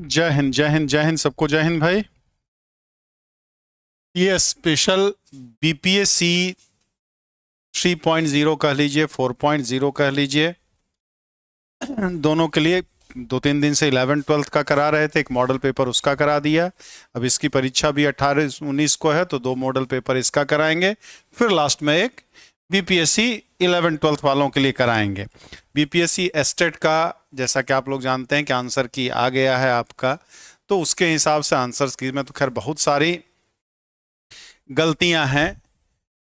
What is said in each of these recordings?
जय हिंद जय हिंद जय हिंद सबको जय हिंद भाई। ये स्पेशल बीपीएससी 3.0 कह लीजिए 4.0 कह लीजिए, दोनों के लिए 2-3 दिन से 11-12 का करा रहे थे। एक मॉडल पेपर उसका करा दिया। अब इसकी परीक्षा भी 18-19 को है, तो 2 मॉडल पेपर इसका कराएंगे। फिर लास्ट में एक बीपीएससी 11-12 वालों के लिए कराएंगे। बीपीएससी एस्टेट का जैसा कि आप लोग जानते हैं कि आंसर की आ गया है आपका, तो उसके हिसाब से आंसर की में तो खैर बहुत सारी गलतियां हैं,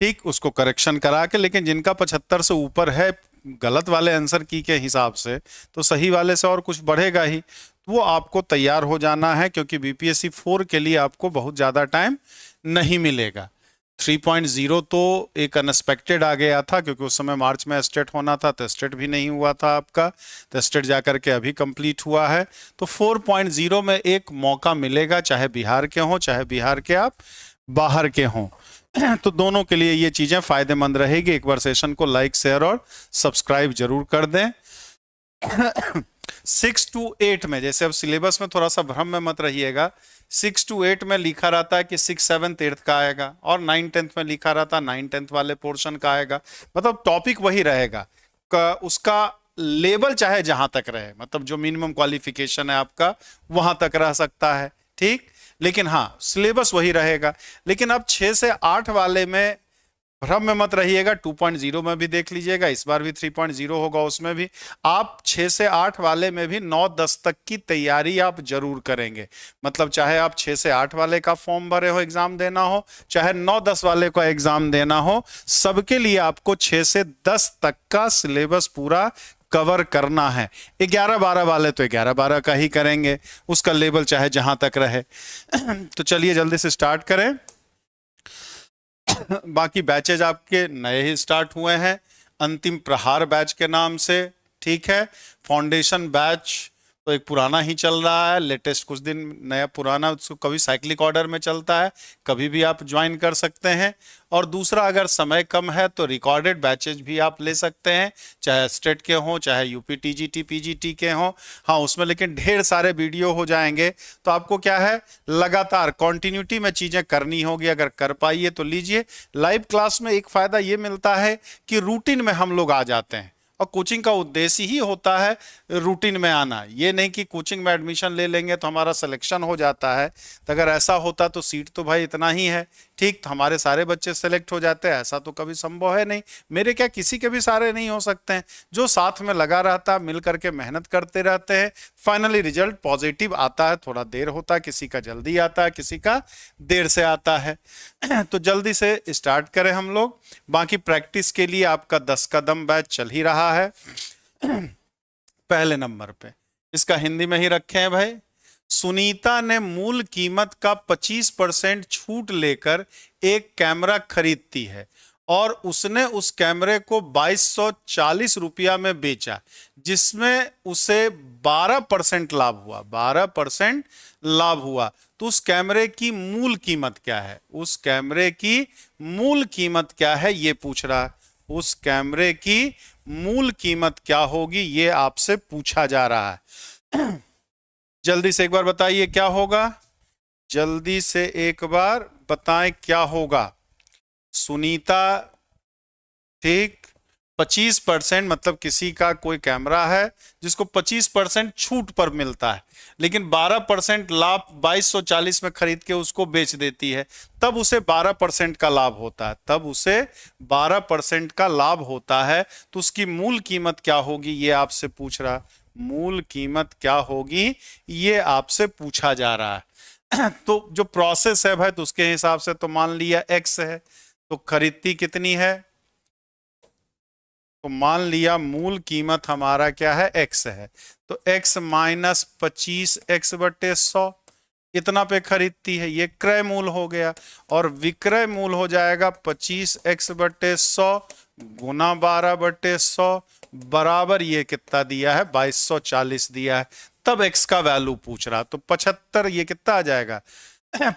ठीक, उसको करेक्शन करा के, लेकिन जिनका 75 से ऊपर है गलत वाले आंसर की के हिसाब से, तो सही वाले से और कुछ बढ़ेगा ही। वो आपको तैयार हो जाना है, क्योंकि बीपीएससी 4 के लिए आपको बहुत ज़्यादा टाइम नहीं मिलेगा। 3.0 तो एक अनएक्सपेक्टेड आ गया था, क्योंकि उस समय मार्च में स्टेट होना था, तो स्टेट भी नहीं हुआ था आपका, तो स्टेट जाकर के अभी कंप्लीट हुआ है। तो 4.0 में एक मौका मिलेगा, चाहे बिहार के हों चाहे बिहार के आप बाहर के हों, तो दोनों के लिए ये चीजें फायदेमंद रहेगी। एक बार सेशन को लाइक शेयर और सब्सक्राइब जरूर कर दें। 6 to 8 में, जैसे अब सिलेबस में थोड़ा सा भ्रम में मत रहिएगा, 6 to 8 में लिखा रहता है कि 6, 7, 8 का आएगा, और 9, 10 में लिखा रहता है 9, 10 वाले पोर्शन का आएगा। मतलब टॉपिक वही रहेगा, उसका लेवल चाहे जहां तक रहे, मतलब जो मिनिमम क्वालिफिकेशन है आपका वहां तक रह सकता है, ठीक, लेकिन हाँ सिलेबस वही रहेगा। लेकिन अब 6 से 8 वाले में भ्रम में मत रहिएगा, 2.0 में भी देख लीजिएगा, इस बार भी 3.0 होगा, उसमें भी आप 6 से 8 वाले में भी 9-10 तक की तैयारी आप जरूर करेंगे। मतलब चाहे आप 6 से 8 वाले का फॉर्म भरे हो, एग्जाम देना हो, चाहे 9-10 वाले का एग्जाम देना हो, सबके लिए आपको 6 से 10 तक का सिलेबस पूरा कवर करना है। 11-12 वाले तो 11-12 का ही करेंगे, उसका लेवल चाहे जहां तक रहे। तो चलिए जल्दी से स्टार्ट करें। बाकी बैचेज आपके नए ही स्टार्ट हुए हैं, अंतिम प्रहार बैच के नाम से, ठीक है। फाउंडेशन बैच तो एक पुराना ही चल रहा है, लेटेस्ट कुछ दिन नया पुराना, उसको कभी साइक्लिक ऑर्डर में चलता है, कभी भी आप ज्वाइन कर सकते हैं। और दूसरा, अगर समय कम है तो रिकॉर्डेड बैचेज भी आप ले सकते हैं, चाहे स्टेट के हों चाहे यूपी टीजीटी पीजीटी के हों। हाँ, उसमें लेकिन ढेर सारे वीडियो हो जाएंगे, तो आपको क्या है, लगातार कॉन्टिन्यूटी में चीजें करनी होगी। अगर कर पाइए तो लीजिए। लाइव क्लास में एक फायदा ये मिलता है कि रूटीन में हम लोग आ जाते हैं, और कोचिंग का उद्देश्य ही होता है रूटीन में आना, ये नहीं कि कोचिंग में एडमिशन ले लेंगे तो हमारा सिलेक्शन हो जाता है। तो अगर ऐसा होता तो सीट तो भाई इतना ही है, ठीक, तो हमारे सारे बच्चे सेलेक्ट हो जाते हैं, ऐसा तो कभी संभव है नहीं। मेरे क्या, किसी के भी सारे नहीं हो सकते हैं। जो साथ में लगा रहता है, मिल करके मेहनत करते रहते हैं, फाइनली रिजल्ट पॉजिटिव आता है। थोड़ा देर होता है, किसी का जल्दी आता है, किसी का देर से आता है। तो जल्दी से स्टार्ट करें हम लोग। बाकी प्रैक्टिस के लिए आपका 10 कदम बैच चल ही रहा है। पहले नंबर पे इसका हिंदी में ही रखे हैं भाई। सुनीता ने मूल कीमत का 25% छूट लेकर एक कैमरा खरीदती है, और उसने उस कैमरे को 2240 रुपया में बेचा, जिसमें उसे 12% लाभ हुआ। 12% लाभ हुआ, तो उस कैमरे की मूल कीमत क्या है? उस कैमरे की मूल कीमत क्या है ये पूछ रहा है। उस कैमरे की मूल कीमत क्या होगी ये आपसे पूछा जा रहा है। जल्दी से एक बार बताइए क्या होगा, जल्दी से एक बार बताएं क्या होगा। सुनीता, ठीक, 25%, मतलब किसी का कोई कैमरा है जिसको 25% छूट पर मिलता है, लेकिन 12% लाभ 2240 में खरीद के उसको बेच देती है, तब उसे 12% का लाभ होता है। तब उसे 12% का लाभ होता है। तो उसकी मूल कीमत क्या होगी ये आपसे पूछ रहा, मूल कीमत क्या होगी ये आपसे पूछा जा रहा है। तो जो प्रोसेस है भाई, तो उसके हिसाब से तो मान लिया x है, तो खरीदती कितनी है, तो मान लिया मूल कीमत हमारा क्या है, x है, तो x माइनस 25x/100, इतना पे खरीदती है, ये क्रय मूल हो गया। और विक्रय मूल हो जाएगा 25x/100 गुना 12/100 बराबर ये कितना दिया है, 2240 दिया है। तब x का वैल्यू पूछ रहा, तो 75, ये कितना आ जाएगा,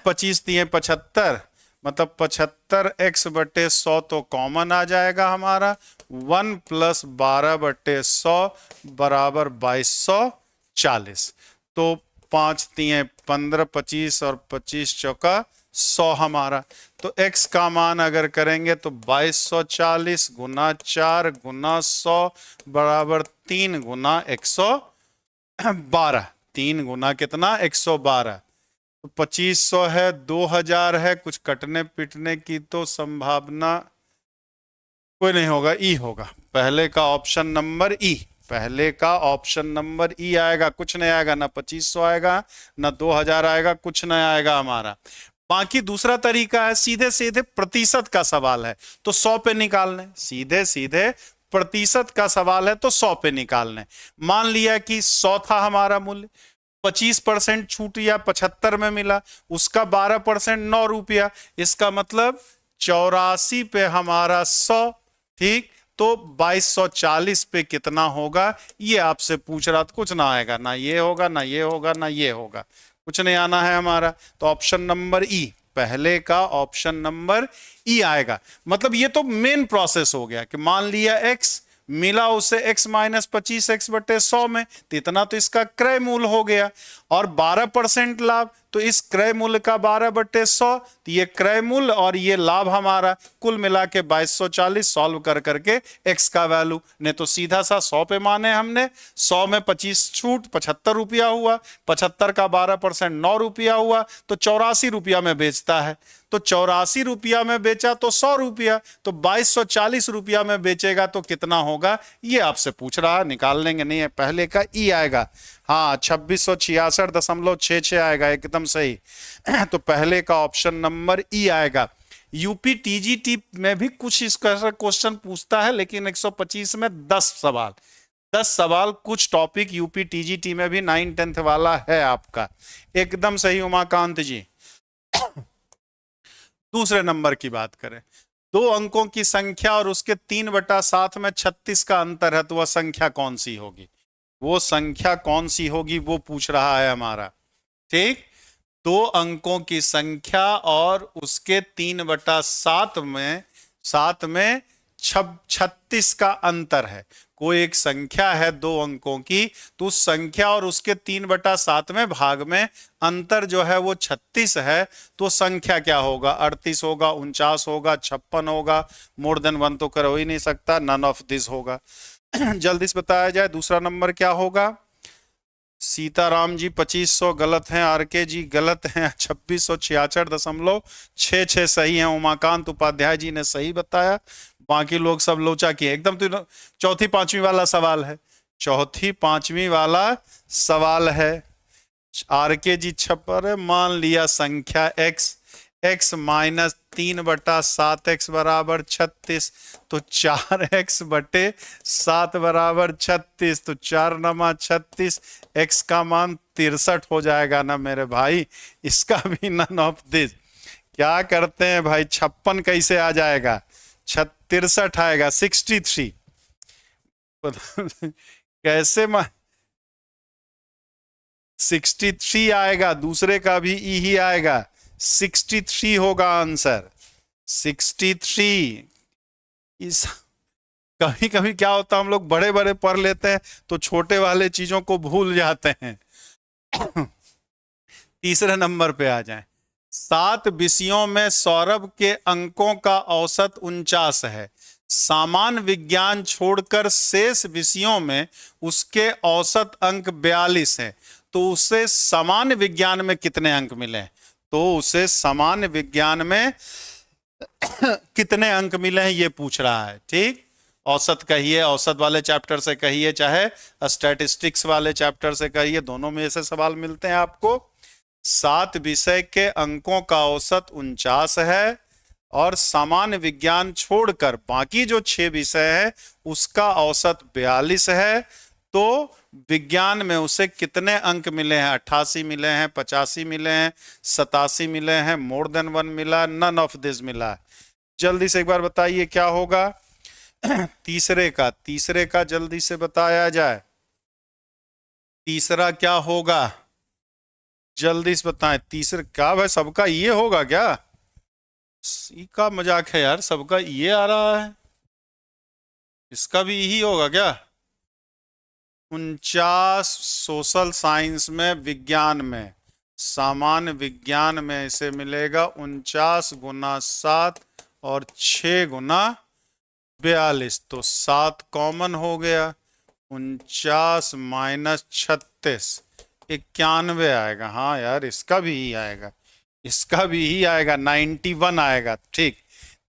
25 दिए 75, मतलब 75x/100 तो कॉमन आ जाएगा हमारा, 1 + 12/100 बराबर 2240। तो 5 तिये 15, 25 और 25 चौका 100 हमारा। तो x का मान अगर करेंगे तो 2240 गुना 4 गुना 100 बराबर 3 गुना 112। 3 गुना कितना 112। तो 2500 है, 2000 है, कुछ कटने पिटने की तो संभावना कोई नहीं होगा, ई होगा। पहले का ऑप्शन नंबर ई, पहले का ऑप्शन नंबर ई आएगा। कुछ नहीं आएगा, ना 2500 आएगा ना 2000 आएगा, कुछ नहीं आएगा हमारा। बाकी दूसरा तरीका है, सीधे सीधे प्रतिशत का सवाल है तो 100 पे निकालने, सीधे सीधे प्रतिशत का सवाल है तो 100 पे निकालने। मान लिया कि 100 था हमारा मूल्य, 25% छूट या 75 में मिला, उसका 12% 9 रुपया, इसका मतलब 84 पे हमारा 100, ठीक। तो 2240 पे कितना होगा ये आपसे पूछ रहा था। कुछ ना आएगा, ना ये होगा ना ये होगा ना ये होगा, कुछ नहीं आना है हमारा। तो ऑप्शन नंबर ई, पहले का ऑप्शन नंबर ई आएगा। मतलब ये तो मेन प्रोसेस हो गया कि मान लिया x मिला, उसे x माइनस 25x बटे 100 में, तो इतना तो इसका क्रय मूल्य हो गया। और 12% लाभ, तो इस क्रय मूल्य का 12 बटे 100, तो ये क्रय मूल्य और ये लाभ हमारा कुल मिला के 2240। सॉल्व कर करके x का वैल्यू, नहीं तो सीधा सा 100 पे माने हमने, 100 में 25 छूट 75 रुपया हुआ, 75 का 12% 9 रुपया हुआ, तो 84 रुपया में बेचता है। तो 84 रुपया में बेचा तो 100 रुपया, तो 2240 रुपया में बेचेगा तो कितना होगा ये आपसे पूछ रहा है। निकाल लेंगे, नहीं है, पहले का ई आएगा। हाँ, 2666.66 आएगा, एकदम सही। तो पहले का ऑप्शन नंबर ई आएगा। यूपी टीजीटी में भी कुछ इस क्वेश्चन पूछता है, लेकिन 125 में 10 सवाल, 10 सवाल कुछ टॉपिक यूपी टीजीटी में भी 9, 10th वाला है आपका। एकदम सही उमाकांत जी। दूसरे नंबर की बात करें, 2 अंकों की संख्या और उसके 3/7 में 36 का अंतर है, तो वह संख्या कौन सी होगी? वो संख्या कौन सी होगी वो पूछ रहा है हमारा, ठीक। 2 अंकों की संख्या और उसके 3/7 में 36 का अंतर है। कोई एक संख्या है 2 अंकों की, तो उस संख्या और उसके 3/7 भाग में अंतर जो है वो 36 है, तो संख्या क्या होगा? 38 होगा, 49 होगा, 56 होगा, मोर देन 1 तो कर हो ही नहीं सकता, नन ऑफ दिस होगा। जल्दी से बताया जाए दूसरा नंबर क्या होगा। सीताराम जी 2500 गलत हैं, आरके जी गलत हैं, 2666.66 सही है। उमाकांत उपाध्याय जी ने सही बताया, बाकी लोग सब लोचा किए एकदम। तो चौथी पांचवी वाला सवाल है, चौथी पांचवी वाला सवाल है। आरके जी छप्पर, मान लिया संख्या x माइनस 3/7x बराबर 36, तो 4x बटे 7 बराबर 36, तो 4 नमा 36, x का मान 63 हो जाएगा ना मेरे भाई। इसका भी नन ऑफ दिस। क्या करते हैं भाई, 56 कैसे आ जाएगा? 63 आएगा, 63 कैसे 63 आएगा, दूसरे का भी ई ही आएगा, 63 होगा आंसर, 63। इस कभी कभी क्या होता है, हम लोग बड़े बड़े पढ़ लेते हैं तो छोटे वाले चीजों को भूल जाते हैं। तीसरे नंबर पे आ जाएं। 7 विषयों में सौरभ के अंकों का औसत 49 है, सामान्य विज्ञान छोड़कर शेष विषयों में उसके औसत अंक 42 है, तो उसे सामान्य विज्ञान में कितने अंक मिले? तो उसे सामान्य विज्ञान में कितने अंक मिले हैं ये पूछ रहा है, ठीक। औसत कहिए, औसत वाले चैप्टर से कहिए, चाहे स्टैटिस्टिक्स वाले चैप्टर से कहिए, दोनों में ऐसे सवाल मिलते हैं आपको। 7 विषय के अंकों का औसत 49 है और सामान्य विज्ञान छोड़कर बाकी जो 6 विषय है उसका औसत 42 है, तो विज्ञान में उसे कितने अंक मिले हैं? 88 मिले हैं, 85 मिले हैं, 87 मिले हैं, मोर देन 1 मिला, नन ऑफ दिस मिला। जल्दी से एक बार बताइए क्या होगा। तीसरे का जल्दी से बताया जाए, तीसरा क्या होगा? जल्दी से बताएं। तीसरा क्या भाई, सबका ये होगा क्या? का मजाक है यार, सबका ये आ रहा है, इसका भी यही होगा क्या? 49 सोशल साइंस में, विज्ञान में, सामान्य विज्ञान में इसे मिलेगा 49 गुना 7 और 6 गुना 42, तो 7 कॉमन हो गया। 49 माइनस 36 91 आएगा। हाँ यार, इसका भी ही आएगा, इसका भी ही आएगा, 91 आएगा। ठीक,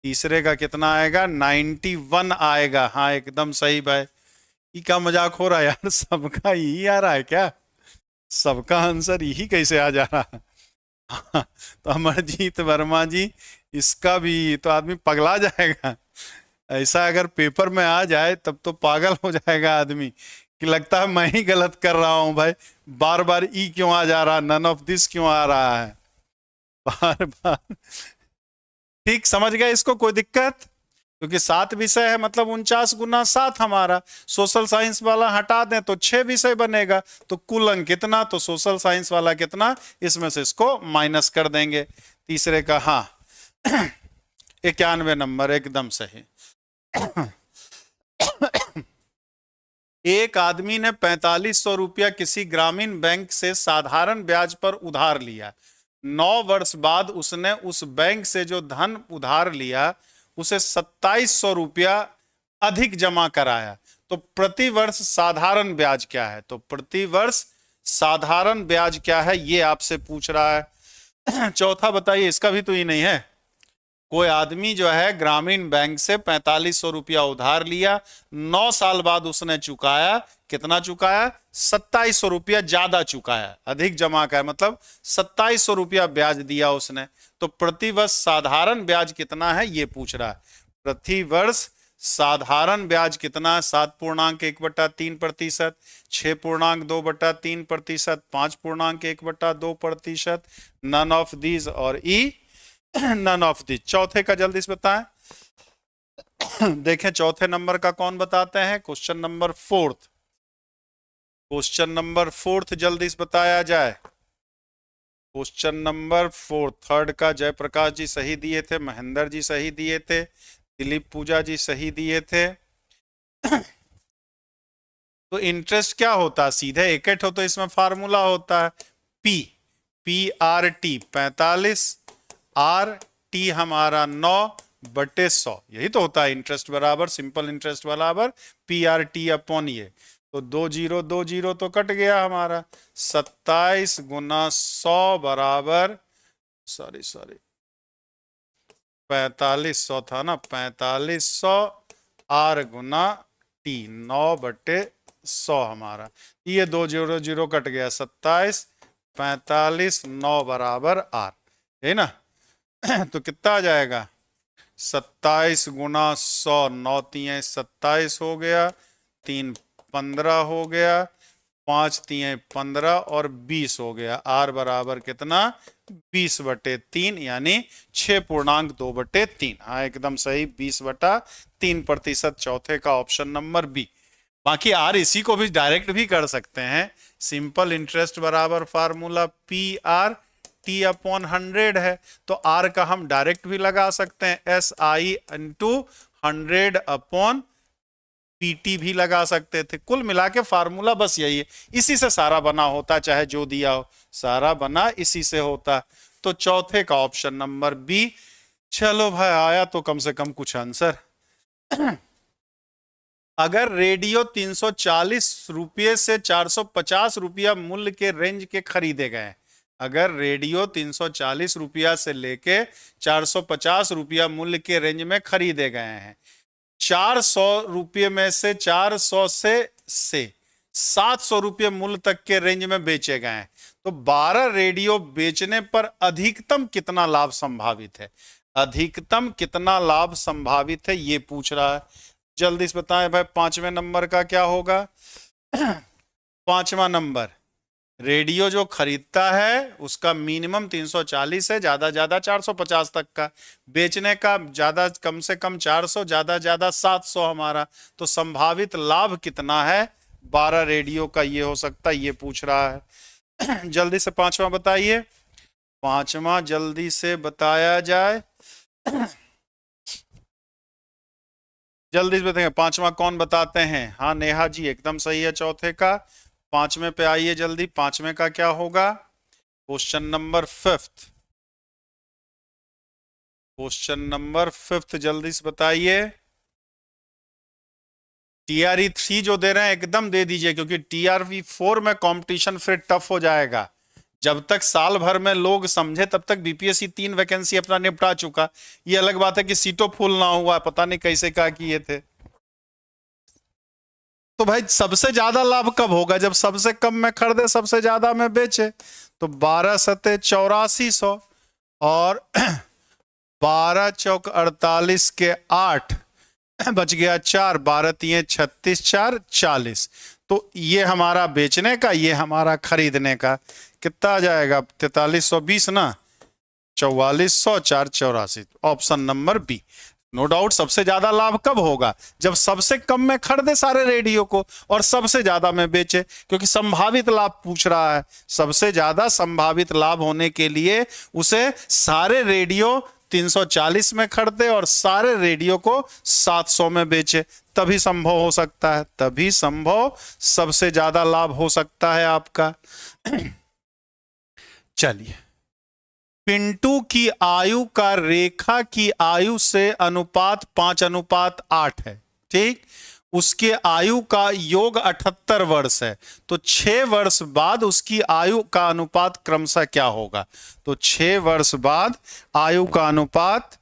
तीसरे का कितना आएगा? 91 आएगा। हाँ एकदम सही भाई। ये क्या मजाक हो रहा है यार, सबका यही आ रहा है क्या? सबका आंसर यही कैसे आ जा रहा है? तो अमरजीत वर्मा जी, इसका भी तो आदमी पगला जाएगा। ऐसा अगर पेपर में आ जाए तब तो पागल हो जाएगा आदमी कि लगता है मैं ही गलत कर रहा हूं भाई, बार बार ई क्यों आ जा रहा है, नन ऑफ दिस क्यों आ रहा है बार बार। ठीक समझ गए इसको? कोई दिक्कत? क्योंकि 7 विषय है, मतलब 49 गुना 7 हमारा। सोशल साइंस वाला हटा दें तो 6 विषय बनेगा, तो कुल अंक कितना? तो सोशल साइंस वाला कितना, इसमें से इसको माइनस कर देंगे। तीसरे का हाँ 91 नंबर एकदम सही। एक आदमी ने 4500 रुपया किसी ग्रामीण बैंक से साधारण ब्याज पर उधार लिया। 9 वर्ष बाद उसने उस बैंक से जो धन उधार लिया उसे 2700 रुपया अधिक जमा कराया, तो प्रति वर्ष साधारण ब्याज क्या है? तो प्रति वर्ष साधारण ब्याज क्या है ये आपसे पूछ रहा है। चौथा बताइए, इसका भी तो ही नहीं है। कोई आदमी जो है ग्रामीण बैंक से 4500 रुपया उधार लिया, 9 साल बाद उसने चुकाया, कितना चुकाया? 2700 रुपया ज्यादा चुकाया, अधिक जमा का है, मतलब 2700 रुपया ब्याज दिया उसने। तो प्रतिवर्ष साधारण ब्याज कितना है ये पूछ रहा है। प्रतिवर्ष साधारण ब्याज कितना? 7.1/3%, 6.2/3%, 5.1/2%, नन ऑफ दीज और ई नन ऑफ दिस। चौथे का जल्दी से बताएं। देखें चौथे नंबर का कौन बताते हैं? Question number 4। क्वेश्चन नंबर 4 जल्दी से बताया जाए। क्वेश्चन नंबर 4 थर्ड का जयप्रकाश जी सही दिए थे, महेंद्र जी सही दिए थे, दिलीप पूजा जी सही दिए थे। तो इंटरेस्ट क्या होता है? सीधे इकट्ठ हो तो इसमें फार्मूला होता है PRT 45, RT हमारा 9/100, यही तो होता है इंटरेस्ट बराबर, सिंपल इंटरेस्ट बराबर PRT अपॉन ये। तो 2 0 तो कट गया हमारा। 27 गुना 100 बराबर, सॉरी 4500 था ना, 4500 R गुना T 9/100 हमारा। ये 2 0 कट गया, 27 45 9 बराबर R, है ना। तो कितना आ जाएगा? 27 गुना 100, 9 तिये 27 हो गया, 3 15 हो गया, 5 तिये 15 और 20 हो गया। R बराबर कितना? 20/3 यानी 6.2/3। हाँ एकदम सही, 20/3%। चौथे का ऑप्शन नंबर बी। बाकी आर इसी को भी डायरेक्ट भी कर सकते हैं। सिंपल इंटरेस्ट बराबर फार्मूला PRT अपॉन 100 है, तो आर का हम डायरेक्ट भी लगा सकते हैं, SI इंटू 100 अपॉन PT भी लगा सकते थे। कुल मिला के फार्मूला बस यही है, इसी से सारा बना होता, चाहे जो दिया हो सारा बना इसी से होता। तो चौथे का ऑप्शन नंबर बी। चलो भाई, आया तो कम से कम कुछ आंसर। अगर रेडियो 340 रुपये से 450 रुपया मूल्य के रेंज के खरीदे गए, अगर रेडियो 340 रुपया से लेके 450 रुपया मूल्य के रेंज में खरीदे गए हैं, 400 रुपये में से 400 से 700 रुपये मूल्य तक के रेंज में बेचे गए हैं, तो 12 रेडियो बेचने पर अधिकतम कितना लाभ संभावित है? अधिकतम कितना लाभ संभावित है ये पूछ रहा है। जल्दी से बताएं भाई, 5वें नंबर का क्या होगा? 5वां नंबर, रेडियो जो खरीदता है उसका मिनिमम 340 है, ज्यादा ज्यादा 450 तक का, बेचने का ज्यादा कम से कम 400, ज्यादा ज्यादा 700 हमारा, तो संभावित लाभ कितना है 12 रेडियो का? ये हो सकता है, ये पूछ रहा है। जल्दी से 5वां बताइए। 5वां जल्दी से बताया जाए। जल्दी से बताएंगे। पांचवा कौन बताते हैं? हाँ नेहा जी एकदम सही है चौथे का। पांचवें पे आइए जल्दी, पांचवें का क्या होगा? Question number fifth, question number fifth जल्दी से बताइए। टीआरई 3 जो दे रहे हैं एकदम दे दीजिए, क्योंकि टीआरई 4 में कंपटीशन फिर टफ हो जाएगा। जब तक साल भर में लोग समझे तब तक बीपीएससी 3 वैकेंसी अपना निपटा चुका। ये अलग बात है कि सीटों फुल ना हुआ, पता नहीं कैसे क्या किए थे। तो भाई सबसे ज्यादा लाभ कब होगा? जब सबसे कम में खरीदे सबसे ज्यादा में बेचे। तो 12 सते 8400 और 12 चौक 48 के 8 बच गया 4, 12 तिये 36, 4 40। तो ये हमारा बेचने का, ये हमारा खरीदने का कितना आ जाएगा? 4320 ना, 4400, 4 84। Option number B. No doubt सबसे ज्यादा लाभ कब होगा? जब सबसे कम में खरीदे सारे रेडियो को और सबसे ज्यादा में बेचे, क्योंकि संभावित लाभ पूछ रहा है। सबसे ज्यादा संभावित लाभ होने के लिए उसे सारे रेडियो 340 में खरीदे और सारे रेडियो को 700 में बेचे, तभी संभव हो सकता है, तभी संभव सबसे ज्यादा लाभ हो सकता है आपका। चलिए, पिंटू की आयु का रेखा की आयु से अनुपात 5:8 है, ठीक। उसके आयु का योग 78 वर्ष है, तो 6 वर्ष बाद उसकी आयु का अनुपात क्रमशः क्या होगा? तो 6 वर्ष बाद आयु का अनुपात,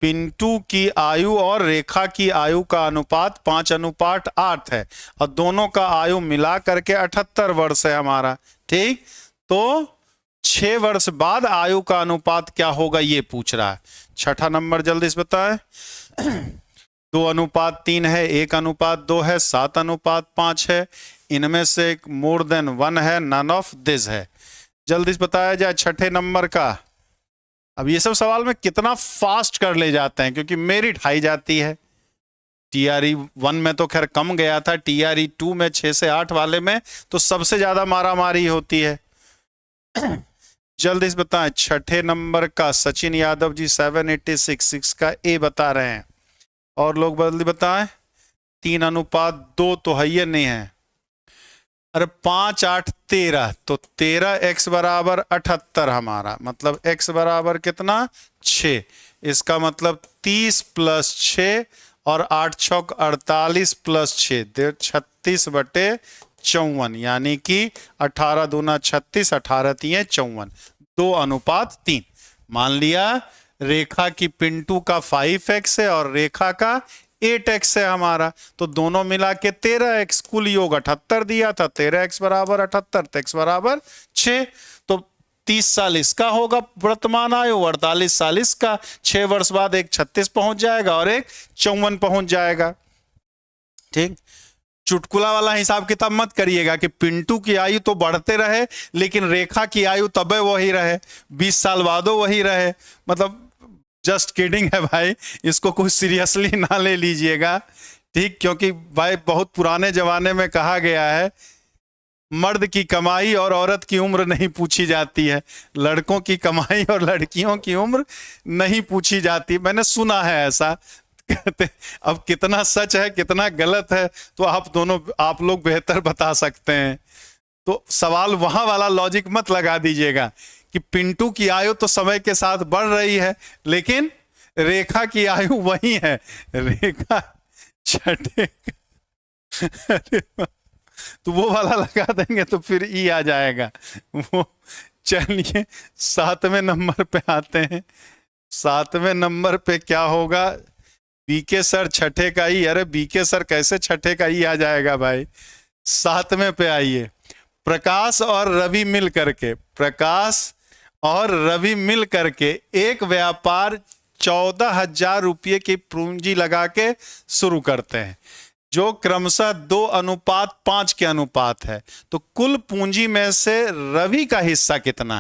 पिंटू की आयु और रेखा की आयु का अनुपात 5:8 है, और दोनों का आयु मिला करके 78 वर्ष है हमारा, ठीक। तो 6 वर्ष बाद आयु का अनुपात क्या होगा ये पूछ रहा है। छठा नंबर जल्दी से बताएं। 2:3 है, 1:2 है, 7:5 है, इनमें से एक मोर देन 1 है, नन ऑफ दिस है। जल्दी से बताया जाए छठे नंबर का। अब ये सब सवाल में कितना फास्ट कर ले जाते हैं, क्योंकि मेरिट हाई जाती है। टीआरई 1 में तो खैर कम गया था, टीआरई 2 में 6 से 8 वाले में तो सबसे ज्यादा मारामारी होती है। जल्दी से बताएं छठे नंबर का। सचिन यादव जी 786 का ए बता रहे हैं, और लोग जल्दी बताएं। 3:2 तो है ये नहीं है। अरे 5, 8, 13, तो 13x बराबर 78 हमारा, मतलब x बराबर कितना? 6। इसका मतलब 30 + 6 और 8 छौक 48 + 6 36/54, यानी कि 18 दूना 36, 18 तिये 54, 2:3। मान लिया रेखा की पिंटू का 5x है और रेखा का 8x है हमारा, तो दोनों मिला के 13x, कुल योग 78 दिया था। 13x बराबर 78, तो x बराबर 6। तो 30 साल इसका होगा वर्तमान आयु, 48 साल इसका। 6 वर्ष बाद एक 36 पहुंच जाएगा और एक 54 पहुंच जाएगा, ठीक। चुटकुला वाला हिसाब किताब मत करिएगा कि पिंटू की आयु तो बढ़ते रहे लेकिन रेखा की आयु तबे वही रहे, 20 साल बादो वही रहे। मतलब जस्ट किडिंग है भाई, इसको कुछ सीरियसली ना ले लीजिएगा, ठीक। क्योंकि भाई बहुत पुराने जमाने में कहा गया है, मर्द की कमाई और औरत की उम्र नहीं पूछी जाती है, लड़कों की कमाई और लड़कियों की उम्र नहीं पूछी जाती। मैंने सुना है ऐसा। अब कितना सच है कितना गलत है तो आप लोग बेहतर बता सकते हैं। तो सवाल वहां वाला लॉजिक मत लगा दीजिएगा कि पिंटू की आयु तो समय के साथ बढ़ रही है लेकिन रेखा की आयु वही है। रेखा छठे तो वो वाला लगा देंगे तो फिर ई आ जाएगा वो। चलिए 7वें नंबर पे आते हैं। 7वें नंबर पे क्या होगा? बीके सर छठे का ही। अरे बीके सर कैसे छठे का ही आ जाएगा भाई? 7वें पे आइए। प्रकाश और रवि मिल करके, प्रकाश और रवि मिल करके एक व्यापार 14,000 रुपये की पूंजी लगा के शुरू करते हैं, जो क्रमशः 2:5 के अनुपात है। तो कुल पूंजी में से रवि का हिस्सा कितना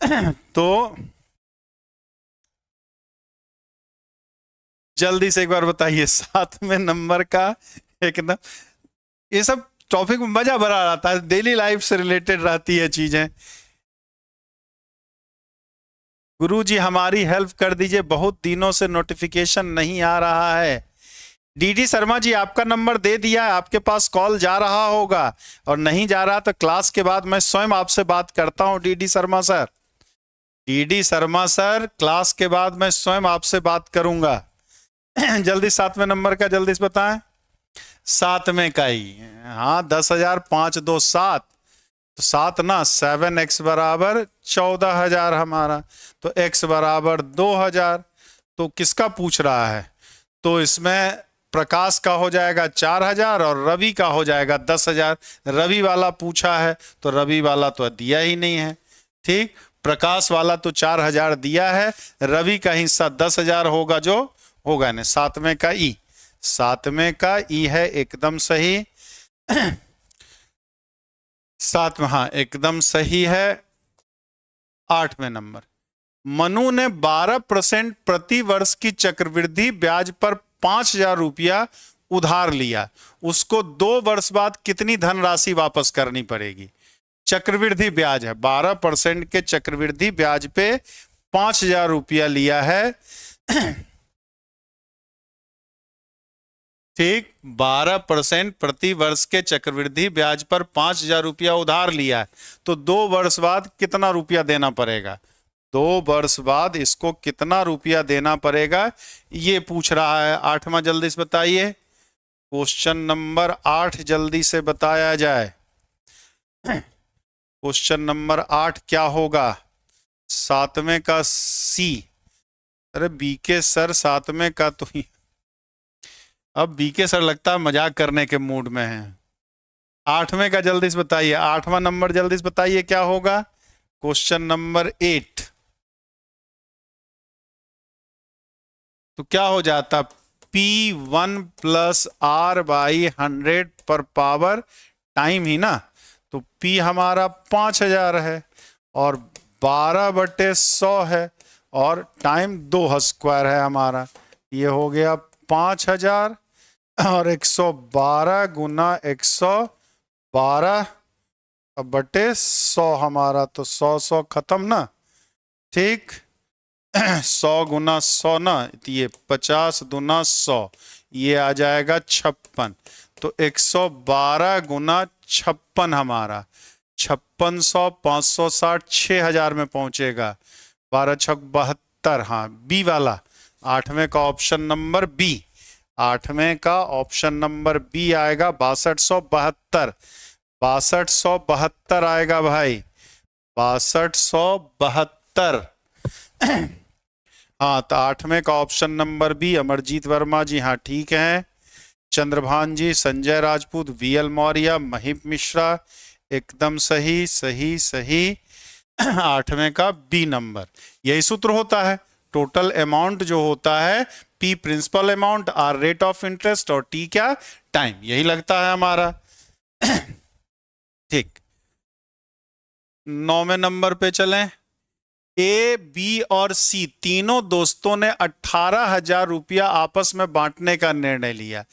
है? तो जल्दी से एक बार बताइए। 7वें नंबर का एकदम, ये सब टॉपिक में मजा भरा रहता है, डेली लाइफ से रिलेटेड रहती है चीजें। गुरुजी हमारी हेल्प कर दीजिए, बहुत दिनों से नोटिफिकेशन नहीं आ रहा है। डीडी शर्मा जी, आपका नंबर दे दिया है, आपके पास कॉल जा रहा होगा, और नहीं जा रहा तो क्लास के बाद मैं स्वयं आपसे बात करता हूं। DD Sharma sir, DD Sharma sir, class के बाद मैं स्वयं आपसे बात करूंगा। जल्दी 7वें नंबर का जल्दी से बताएं। 7वें का ही, हाँ 10,000, 5 2 7, तो 7 ना, 7x बराबर 14,000 हमारा, तो x बराबर 2,000। तो किसका पूछ रहा है? तो इसमें प्रकाश का हो जाएगा 4,000 और रवि का हो जाएगा 10,000। रवि वाला पूछा है तो रवि वाला तो दिया ही नहीं है, ठीक। प्रकाश वाला तो 4,000 दिया है, रवि का हिस्सा 10,000 होगा, जो होगा ना 7वें का ई, 7वें का ई है, एकदम सही। 7वें, हाँ एकदम सही है। 8वें नंबर, मनु ने 12% प्रति वर्ष की चक्रवृद्धि ब्याज पर 5,000 रुपया उधार लिया, उसको 2 वर्ष बाद कितनी धनराशि वापस करनी पड़ेगी? चक्रवृद्धि ब्याज है, 12% के चक्रवृद्धि ब्याज पे 5,000 रुपया लिया है, ठीक। 12% प्रति वर्ष के चक्रवृद्धि ब्याज पर 5,000 रुपया उधार लिया है, तो 2 वर्ष बाद कितना रुपया देना पड़ेगा? 2 वर्ष बाद इसको कितना रुपया देना पड़ेगा, ये पूछ रहा है। 8वां जल्दी से बताइए, क्वेश्चन नंबर 8 जल्दी से बताया जाए। क्वेश्चन नंबर 8 क्या होगा? 7वें का सी। अरे बीके सर, 7वें का तो ही, अब बीके सर लगता है मजाक करने के मूड में है। 8वें का जल्दी से बताइए, 8वां नंबर जल्दी से बताइए क्या होगा? क्वेश्चन नंबर 8, तो क्या हो जाता? P1 प्लस R बाई 100 पर पावर टाइम ही ना, तो P हमारा 5,000 है और 12/100 है, और टाइम 2 स्क्वायर है हमारा, ये हो गया 5,000 और 112 गुना 112/100 हमारा, तो 100 खत्म ना, ठीक। 100 गुना 100 ना, ये 50 गुना 100, ये आ जाएगा 56, तो 112 गुना 56 हमारा 5600, 560, 6,000 में पहुंचेगा। 12 छक 72, हाँ बी वाला, 8वें का ऑप्शन नंबर बी, 8वें का ऑप्शन नंबर बी आएगा। 6272, 6272 आएगा भाई, 6272। हाँ, तो 8वें का option number B. Amarjeet Verma ji, हाँ ठीक है। चंद्रभान जी, संजय राजपूत, वीएल मौर्य, महिप मिश्रा, एकदम सही सही सही। 8वें का बी नंबर, यही सूत्र होता है। टोटल अमाउंट जो होता है, P principal amount, R rate of interest, और टी क्या? टाइम, यही लगता है हमारा, ठीक। 9वें नंबर पे चलें। ए, बी और सी तीनों दोस्तों ने 18,000 रुपया आपस में बांटने का निर्णय लिया,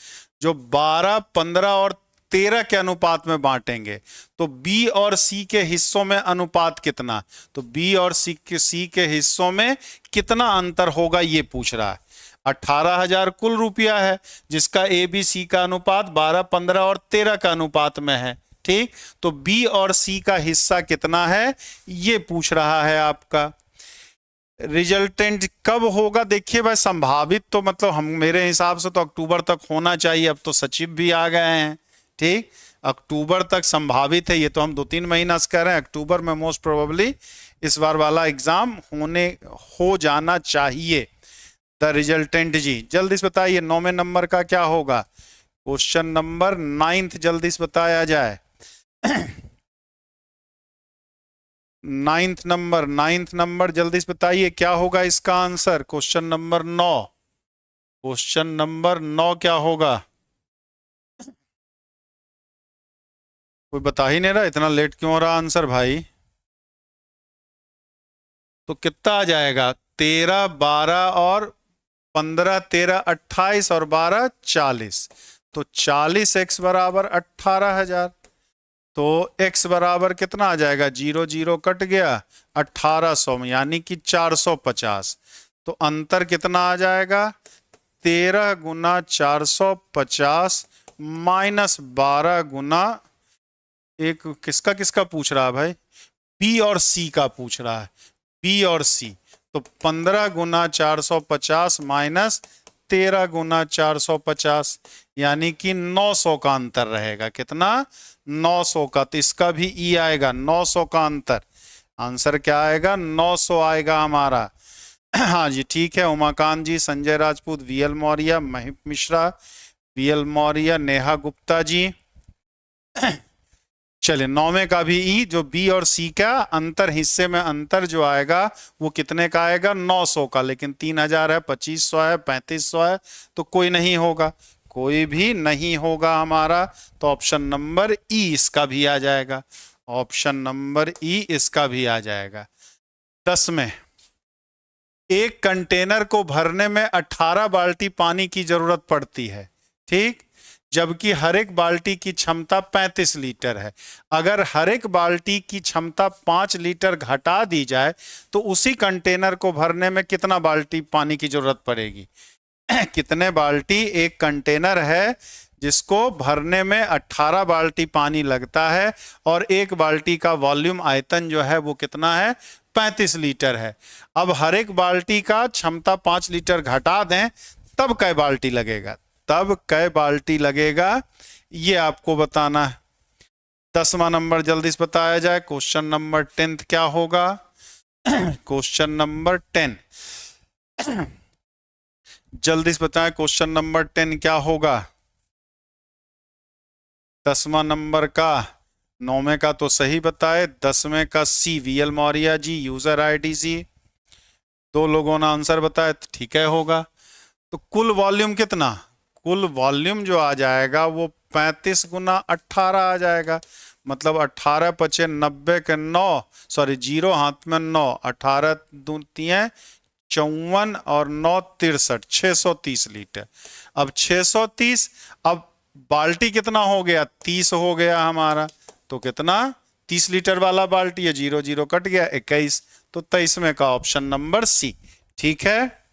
जो 12, 15 और 13 के अनुपात में बांटेंगे। तो बी और सी के हिस्सों में अनुपात कितना? तो बी और सी के हिस्सों में कितना अंतर होगा, ये पूछ रहा है। 18,000 कुल रुपया है, जिसका ए बी सी का अनुपात 12, 15 और 13 का अनुपात में है, ठीक। तो बी और सी का हिस्सा कितना है, ये पूछ रहा है आपका। रिजल्टेंट कब होगा? देखिए भाई, संभावित तो मतलब हम, मेरे हिसाब से तो अक्टूबर तक होना चाहिए। अब तो सचिव भी आ गए हैं, ठीक। अक्टूबर तक संभावित है, ये तो हम 2-3 महीना से कह रहे हैं। अक्टूबर में मोस्ट प्रोबेबली इस बार वाला एग्जाम हो जाना चाहिए। द रिजल्टेंट जी, जल्दी से बताइए 9वें नंबर का क्या होगा? क्वेश्चन नंबर 9 जल्दी से बताया जाए। 9th नंबर जल्दी से बताइए क्या होगा इसका answer? Question number 9, question number 9 क्या होगा? कोई बता ही नहीं रहा, इतना लेट क्यों हो रहा आंसर भाई? तो कितना आ जाएगा? 13, 12 और 15, 13, 28 और 12, 40। तो 40x बराबर 18,000। तो x बराबर कितना आ जाएगा? 0 0 कट गया, 1800 में, यानी कि 450। तो अंतर कितना आ जाएगा? 13 गुना 450 माइनस 12 गुना, एक किसका किसका पूछ रहा है भाई, बी और सी का पूछ रहा है, बी और सी। तो 15 गुना 450 माइनस 13 गुना 450, यानी कि 900 का अंतर रहेगा। कितना? 900 का। तो इसका भी ई आएगा, 900 का अंतर। आंसर क्या आएगा? 900 आएगा हमारा। हाँ जी ठीक है। उमाकांत जी, संजय राजपूत, वीएल मौर्य, महिप मिश्रा, वीएल मौर्य, नेहा गुप्ता जी। चलिए 9वें का भी ई, जो बी और सी का अंतर, हिस्से में अंतर जो आएगा वो कितने का आएगा? 900 का। लेकिन 3000 है, 2500 है, 3500 है, तो कोई नहीं होगा, कोई भी नहीं होगा हमारा। तो ऑप्शन नंबर ई इसका भी आ जाएगा, ऑप्शन नंबर ई इसका भी आ जाएगा। 10 में, एक कंटेनर को भरने में 18 बाल्टी पानी की जरूरत पड़ती है, ठीक, जबकि हर एक बाल्टी की क्षमता 35 लीटर है। अगर हर एक बाल्टी की क्षमता 5 लीटर घटा दी जाए तो उसी कंटेनर को भरने में कितना बाल्टी पानी की जरूरत पड़ेगी? कितने बाल्टी? एक कंटेनर है जिसको भरने में 18 बाल्टी पानी लगता है और एक बाल्टी का वॉल्यूम, आयतन जो है वो कितना है? 35 लीटर है। अब हर एक बाल्टी का क्षमता 5 लीटर घटा दें, तब कै बाल्टी लगेगा? तब कै बाल्टी लगेगा, ये आपको बताना है। 10वां नंबर जल्दी से बताया जाए। क्वेश्चन नंबर 10 क्या होगा? क्वेश्चन नंबर 10 जल्दी से बताएं, क्वेश्चन नंबर 10 क्या होगा? 10वां नंबर का, 9वें का तो सही बताए, 10वें का सी, V L Maurya ji, user ID सी। 2 लोगों ने आंसर बताया, तो ठीक है होगा। तो कुल वॉल्यूम कितना? कुल वॉल्यूम जो आ जाएगा वो 35 गुना 18 आ जाएगा। मतलब 18 पचे 90 के 9, सॉरी 0 हाथ में 9, 18 दूं 54 और 9 63, 630 लीटर। अब 630, अब बाल्टी कितना हो गया? 30 हो गया हमारा। तो कितना? 30 लीटर वाला बाल्टी है, 0 0 कट गया, 21। तो 23वें का ऑप्शन नंबर सी, ठीक है।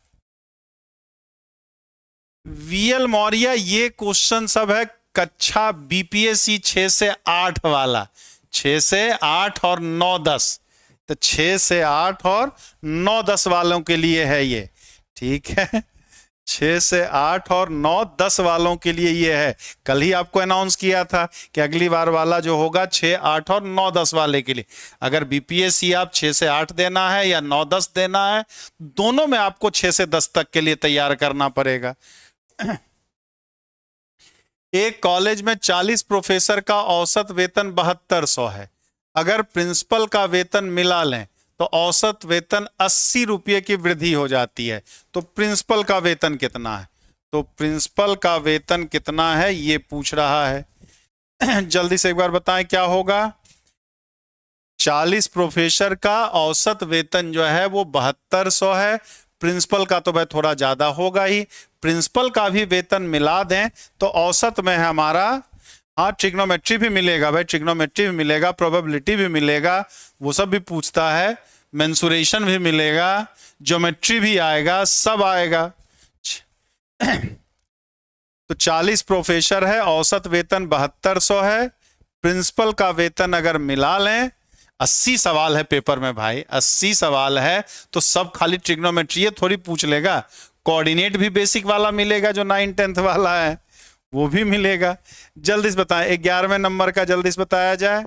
वीएल मौर्य, ये क्वेश्चन सब है कक्षा बीपीएससी 6 से 8 वाला, 6 से 8 और 9 10। तो 6 से 8 और 9 10 वालों के लिए है ये, ठीक है। 6 से 8 और 9 10 वालों के लिए ये है। कल ही आपको अनाउंस किया था कि अगली बार वाला जो होगा 6 8 और 9 10 वाले के लिए। अगर बीपीएससी आप 6 से 8 देना है या 9 10 देना है, दोनों में आपको 6 से 10 तक के लिए तैयार करना पड़ेगा। एक कॉलेज में 40 प्रोफेसर का औसत वेतन 7200 है। अगर प्रिंसिपल का वेतन मिला लें तो औसत वेतन 80 रुपये की वृद्धि हो जाती है। तो प्रिंसिपल का वेतन कितना है? तो प्रिंसिपल का वेतन कितना है ये पूछ रहा है। जल्दी से एक बार बताएं क्या होगा। 40 प्रोफेसर का औसत वेतन जो है वो 7200 है। प्रिंसिपल का तो भाई थोड़ा ज्यादा होगा ही। प्रिंसिपल का भी वेतन मिला दें तो औसत में है हमारा, हाँ ट्रिग्नोमेट्री भी मिलेगा भाई, ट्रिग्नोमेट्री भी मिलेगा, प्रोबेबिलिटी भी मिलेगा, वो सब भी पूछता है, मेंसुरेशन भी मिलेगा, ज्योमेट्री भी आएगा, सब आएगा। तो 40 प्रोफेसर है, औसत वेतन 7200 है। प्रिंसिपल का वेतन अगर मिला लें, 80 सवाल है पेपर में भाई, 80 सवाल है, तो सब खाली ट्रिग्नोमेट्री थोड़ी पूछ लेगा। कोऑर्डिनेट भी बेसिक वाला मिलेगा, जो 9 10th वाला है वो भी मिलेगा। जल्दी से बताएं 11वें नंबर का, जल्दी से बताया जाए,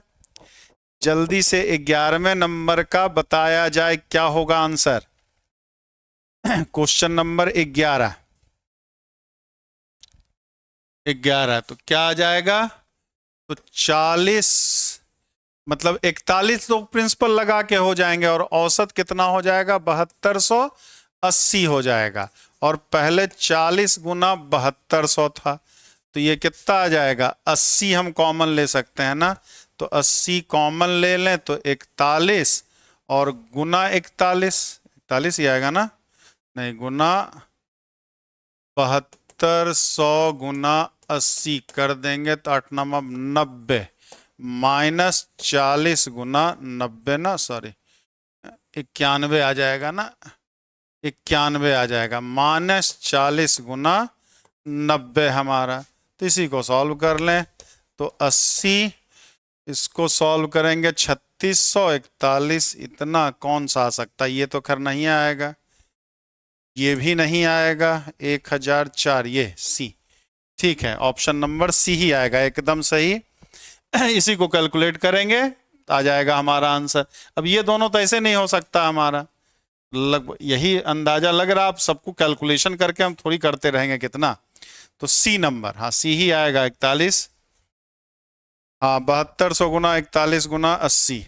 जल्दी से 11वें नंबर का बताया जाए क्या होगा आंसर। क्वेश्चन नंबर 11 तो क्या आ जाएगा? तो 40 मतलब 41 लोग प्रिंसिपल लगा के हो जाएंगे और औसत कितना हो जाएगा? 7280 हो जाएगा। और पहले 40 गुना 7200 था, तो ये कितना आ जाएगा? 80 हम कॉमन ले सकते हैं ना, तो 80 कॉमन ले लें तो 41 और गुना 41 ही आएगा ना, नहीं गुना 7200 गुना 80 कर देंगे तो 8 9 90 माइनस 40 गुना 90 ना, सॉरी 91 आ जाएगा ना, 91 आ जाएगा, -40 गुना 90 हमारा। तो इसी को सॉल्व कर लें तो 80, इसको सॉल्व करेंगे 3641, इतना कौन सा आ सकता है, ये तो खैर नहीं आएगा, ये भी नहीं आएगा, 1004, ये सी। ठीक है, ऑप्शन नंबर सी ही आएगा, एकदम सही। इसी को कैलकुलेट करेंगे आ जाएगा हमारा आंसर। अब ये दोनों तो ऐसे नहीं हो सकता हमारा, लगभग यही अंदाजा लग रहा, आप सबको कैलकुलेशन करके हम थोड़ी करते रहेंगे कितना। तो सी नंबर, हाँ सी ही आएगा, 41, हाँ 7200 गुना 41 गुना 80,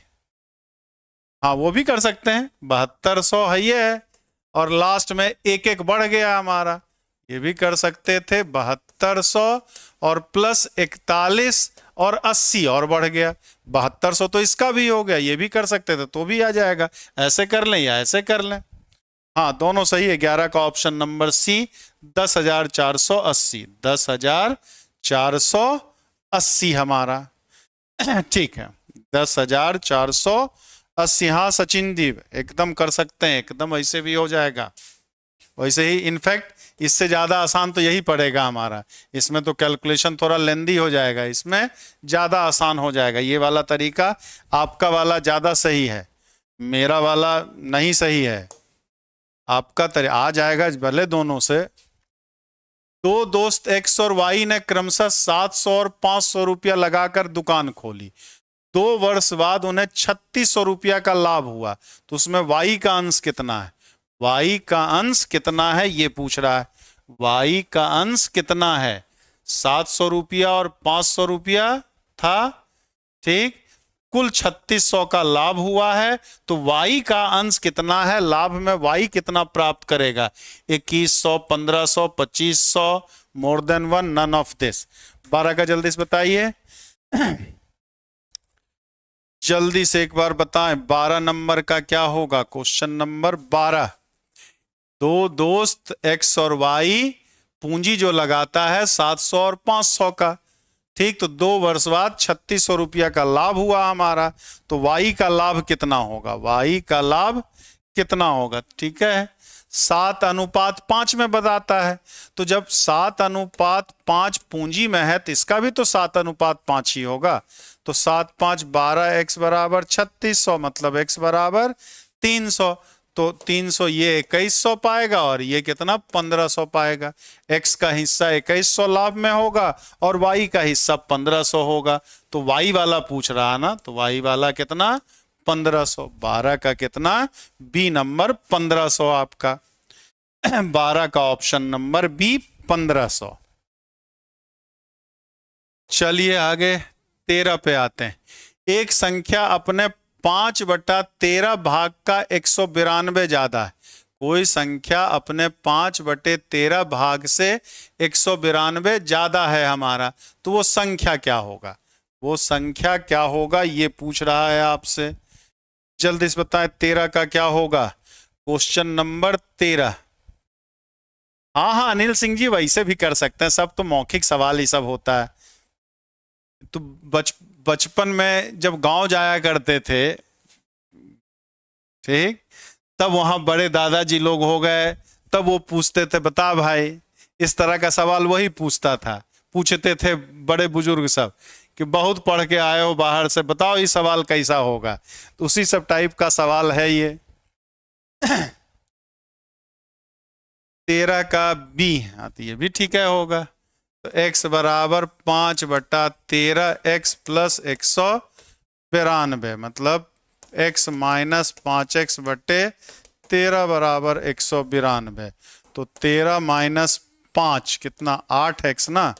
हाँ वो भी कर सकते हैं, 7200 है ये है, और लास्ट में एक एक बढ़ गया हमारा, ये भी कर सकते थे, 7200 और प्लस 41 और 80 और बढ़ गया, 7200 तो इसका भी हो गया, ये भी कर सकते थे तो भी आ जाएगा, ऐसे कर लें या ऐसे कर लें। हाँ दोनों सही है, 11 का ऑप्शन नंबर सी, 10,480, 10,480 हमारा। ठीक है, 10,480। हाँ सचिन जी एकदम कर सकते हैं, एकदम ऐसे भी हो जाएगा, वैसे ही इनफैक्ट इससे ज्यादा आसान तो यही पड़ेगा हमारा, इसमें तो कैलकुलेशन थोड़ा लेंदी हो जाएगा, इसमें ज्यादा आसान हो जाएगा। ये वाला तरीका आपका वाला ज्यादा सही है, मेरा वाला नहीं सही है, आपका आ जाएगा भले दोनों से। दो दोस्त एक्स और वाई ने क्रमशः 700 और 500 रुपया लगाकर दुकान खोली, 2 वर्ष बाद उन्हें 3600 रुपया का लाभ हुआ, तो उसमें वाई का अंश कितना है, वाई का अंश कितना है ये पूछ रहा है, वाई का अंश कितना है, 700 रुपया और 500 रुपया था, ठीक, कुल 3600 का लाभ हुआ है, तो वाई का अंश कितना है, लाभ में वाई कितना प्राप्त करेगा, 2100, 1500, 2500, more than one, none of this. 12 का जल्दी से बताइए, जल्दी से एक बार बताएं, 12 नंबर का क्या होगा, क्वेश्चन नंबर 12। दो दोस्त एक्स और वाई, पूंजी जो लगाता है 700 और 500 का, ठीक, तो 2 वर्ष बाद 3600 रुपया का लाभ हुआ हमारा, तो वाई का लाभ कितना होगा, वाई का लाभ कितना होगा, ठीक है, 7:5 में बताता है, तो जब 7:5 पूंजी में है तो इसका भी तो 7:5 ही होगा, तो 7 5 12, x बराबर 3600, मतलब x बराबर 300, तो 300 ये 2100 पाएगा और ये कितना 1500 पाएगा, x का हिस्सा 2100 लाभ में होगा और y का हिस्सा 1500 होगा, तो y वाला पूछ रहा है ना, तो y वाला कितना 1500, 12 का कितना, बी नंबर 1500 आपका। 12 का ऑप्शन नंबर बी 1500। चलिए आगे 13 पे आते हैं। एक संख्या अपने 5/13 भाग का 192 ज्यादा है, कोई संख्या अपने 5/13 भाग से 192 ज्यादा है हमारा, तो वो संख्या क्या होगा, वो संख्या क्या होगा ये पूछ रहा है आपसे, जल्दी से बताएं 13 का क्या होगा, क्वेश्चन नंबर 13। हाँ हाँ अनिल सिंह जी वैसे भी कर सकते हैं, सब तो मौखिक सवाल ही सब होता है। तो बचपन में जब गांव जाया करते थे, ठीक, तब वहां बड़े दादाजी लोग हो गए, तब वो पूछते थे बता भाई, इस तरह का सवाल वही पूछता था, पूछते थे बड़े बुजुर्ग सब कि बहुत पढ़ के आए हो बाहर से, बताओ ये सवाल कैसा होगा, तो उसी सब टाइप का सवाल है ये। 13 का बी, हाँ तो ये भी ठीक है होगा, तो x बराबर 5/13 x प्लस 192, मतलब x माइनस 5x बटे 13 बराबर 192, तो 13 माइनस 5 कितना 8x ना,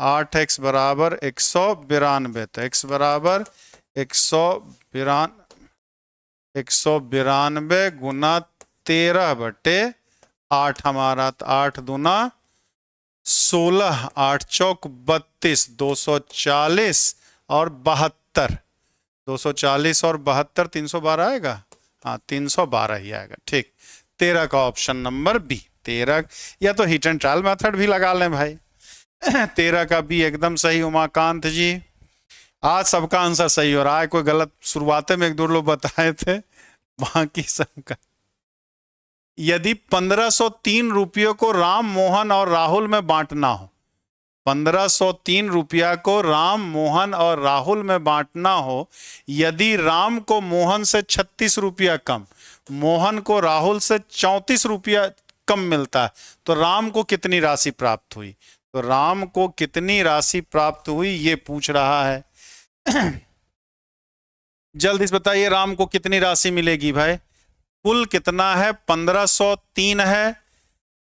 8x बराबर 192, तो x बराबर 192 गुना 13 बटे 8 हमारा, तो 8 दूना 16, 8 चौक 32, 240 और 72, 240 और 72, 312 आएगा, हाँ 312 ही आएगा, ठीक। 13 का ऑप्शन नंबर बी, 13, या तो हिट एंड ट्रायल मेथड भी लगा लें भाई। 13 का बी एकदम सही उमाकांत जी, आज सबका आंसर सही हो रहा है, कोई गलत शुरुआत में 1-2 लोग बताए थे, बाकी सबका यदि 1503 रुपयों को राम, मोहन और राहुल में बांटना हो, 1503 रुपया को राम, मोहन और राहुल में बांटना हो, यदि राम को मोहन से 36 रुपया कम, मोहन को राहुल से 34 रुपया कम मिलता है, तो राम को कितनी राशि प्राप्त हुई? तो राम को कितनी राशि प्राप्त हुई ये पूछ रहा है। जल्दी से बताइए राम को कितनी राशि मिलेगी भाई? कुल कितना है? 1503 है।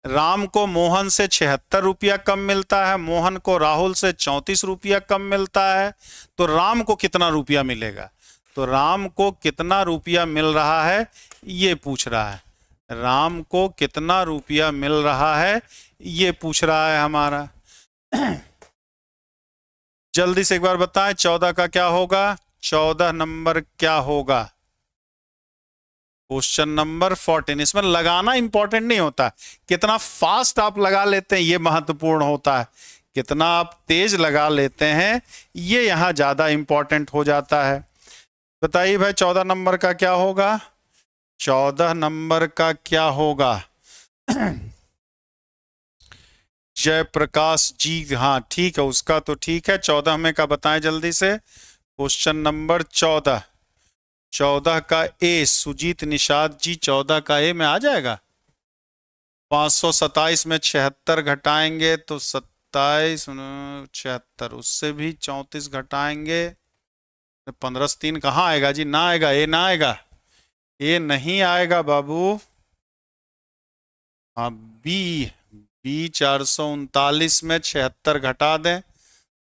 राम को मोहन से 76 रुपया कम मिलता है, मोहन को राहुल से 34 रुपया कम मिलता है, तो राम को कितना रुपया मिलेगा? तो राम को कितना रुपया मिल रहा है ये पूछ रहा है। राम को कितना रुपया मिल रहा है ये पूछ रहा है हमारा। जल्दी से एक बार बताएं 14 का क्या होगा? 14 नंबर क्या होगा? Question number 14। इसमें लगाना इंपॉर्टेंट नहीं होता, कितना फास्ट आप लगा लेते हैं ये महत्वपूर्ण होता है। कितना आप तेज लगा लेते हैं ये यहां ज्यादा इंपॉर्टेंट हो जाता है। बताइए भाई 14 नंबर का क्या होगा? 14 नंबर का क्या होगा? जयप्रकाश जी, हाँ ठीक है, उसका तो ठीक है। 14 में का बताएं जल्दी से। क्वेश्चन नंबर 14, 14 का ए, सुजीत निषाद जी 14 का ए में आ जाएगा। 527 में 76 घटाएंगे तो 27, 76, उससे भी 34 घटाएंगे 15 से 3 कहाँ आएगा जी? ना आएगा, ए ना आएगा, ए नहीं आएगा बाबू। हाँ बी, 439 में 76 घटा दें,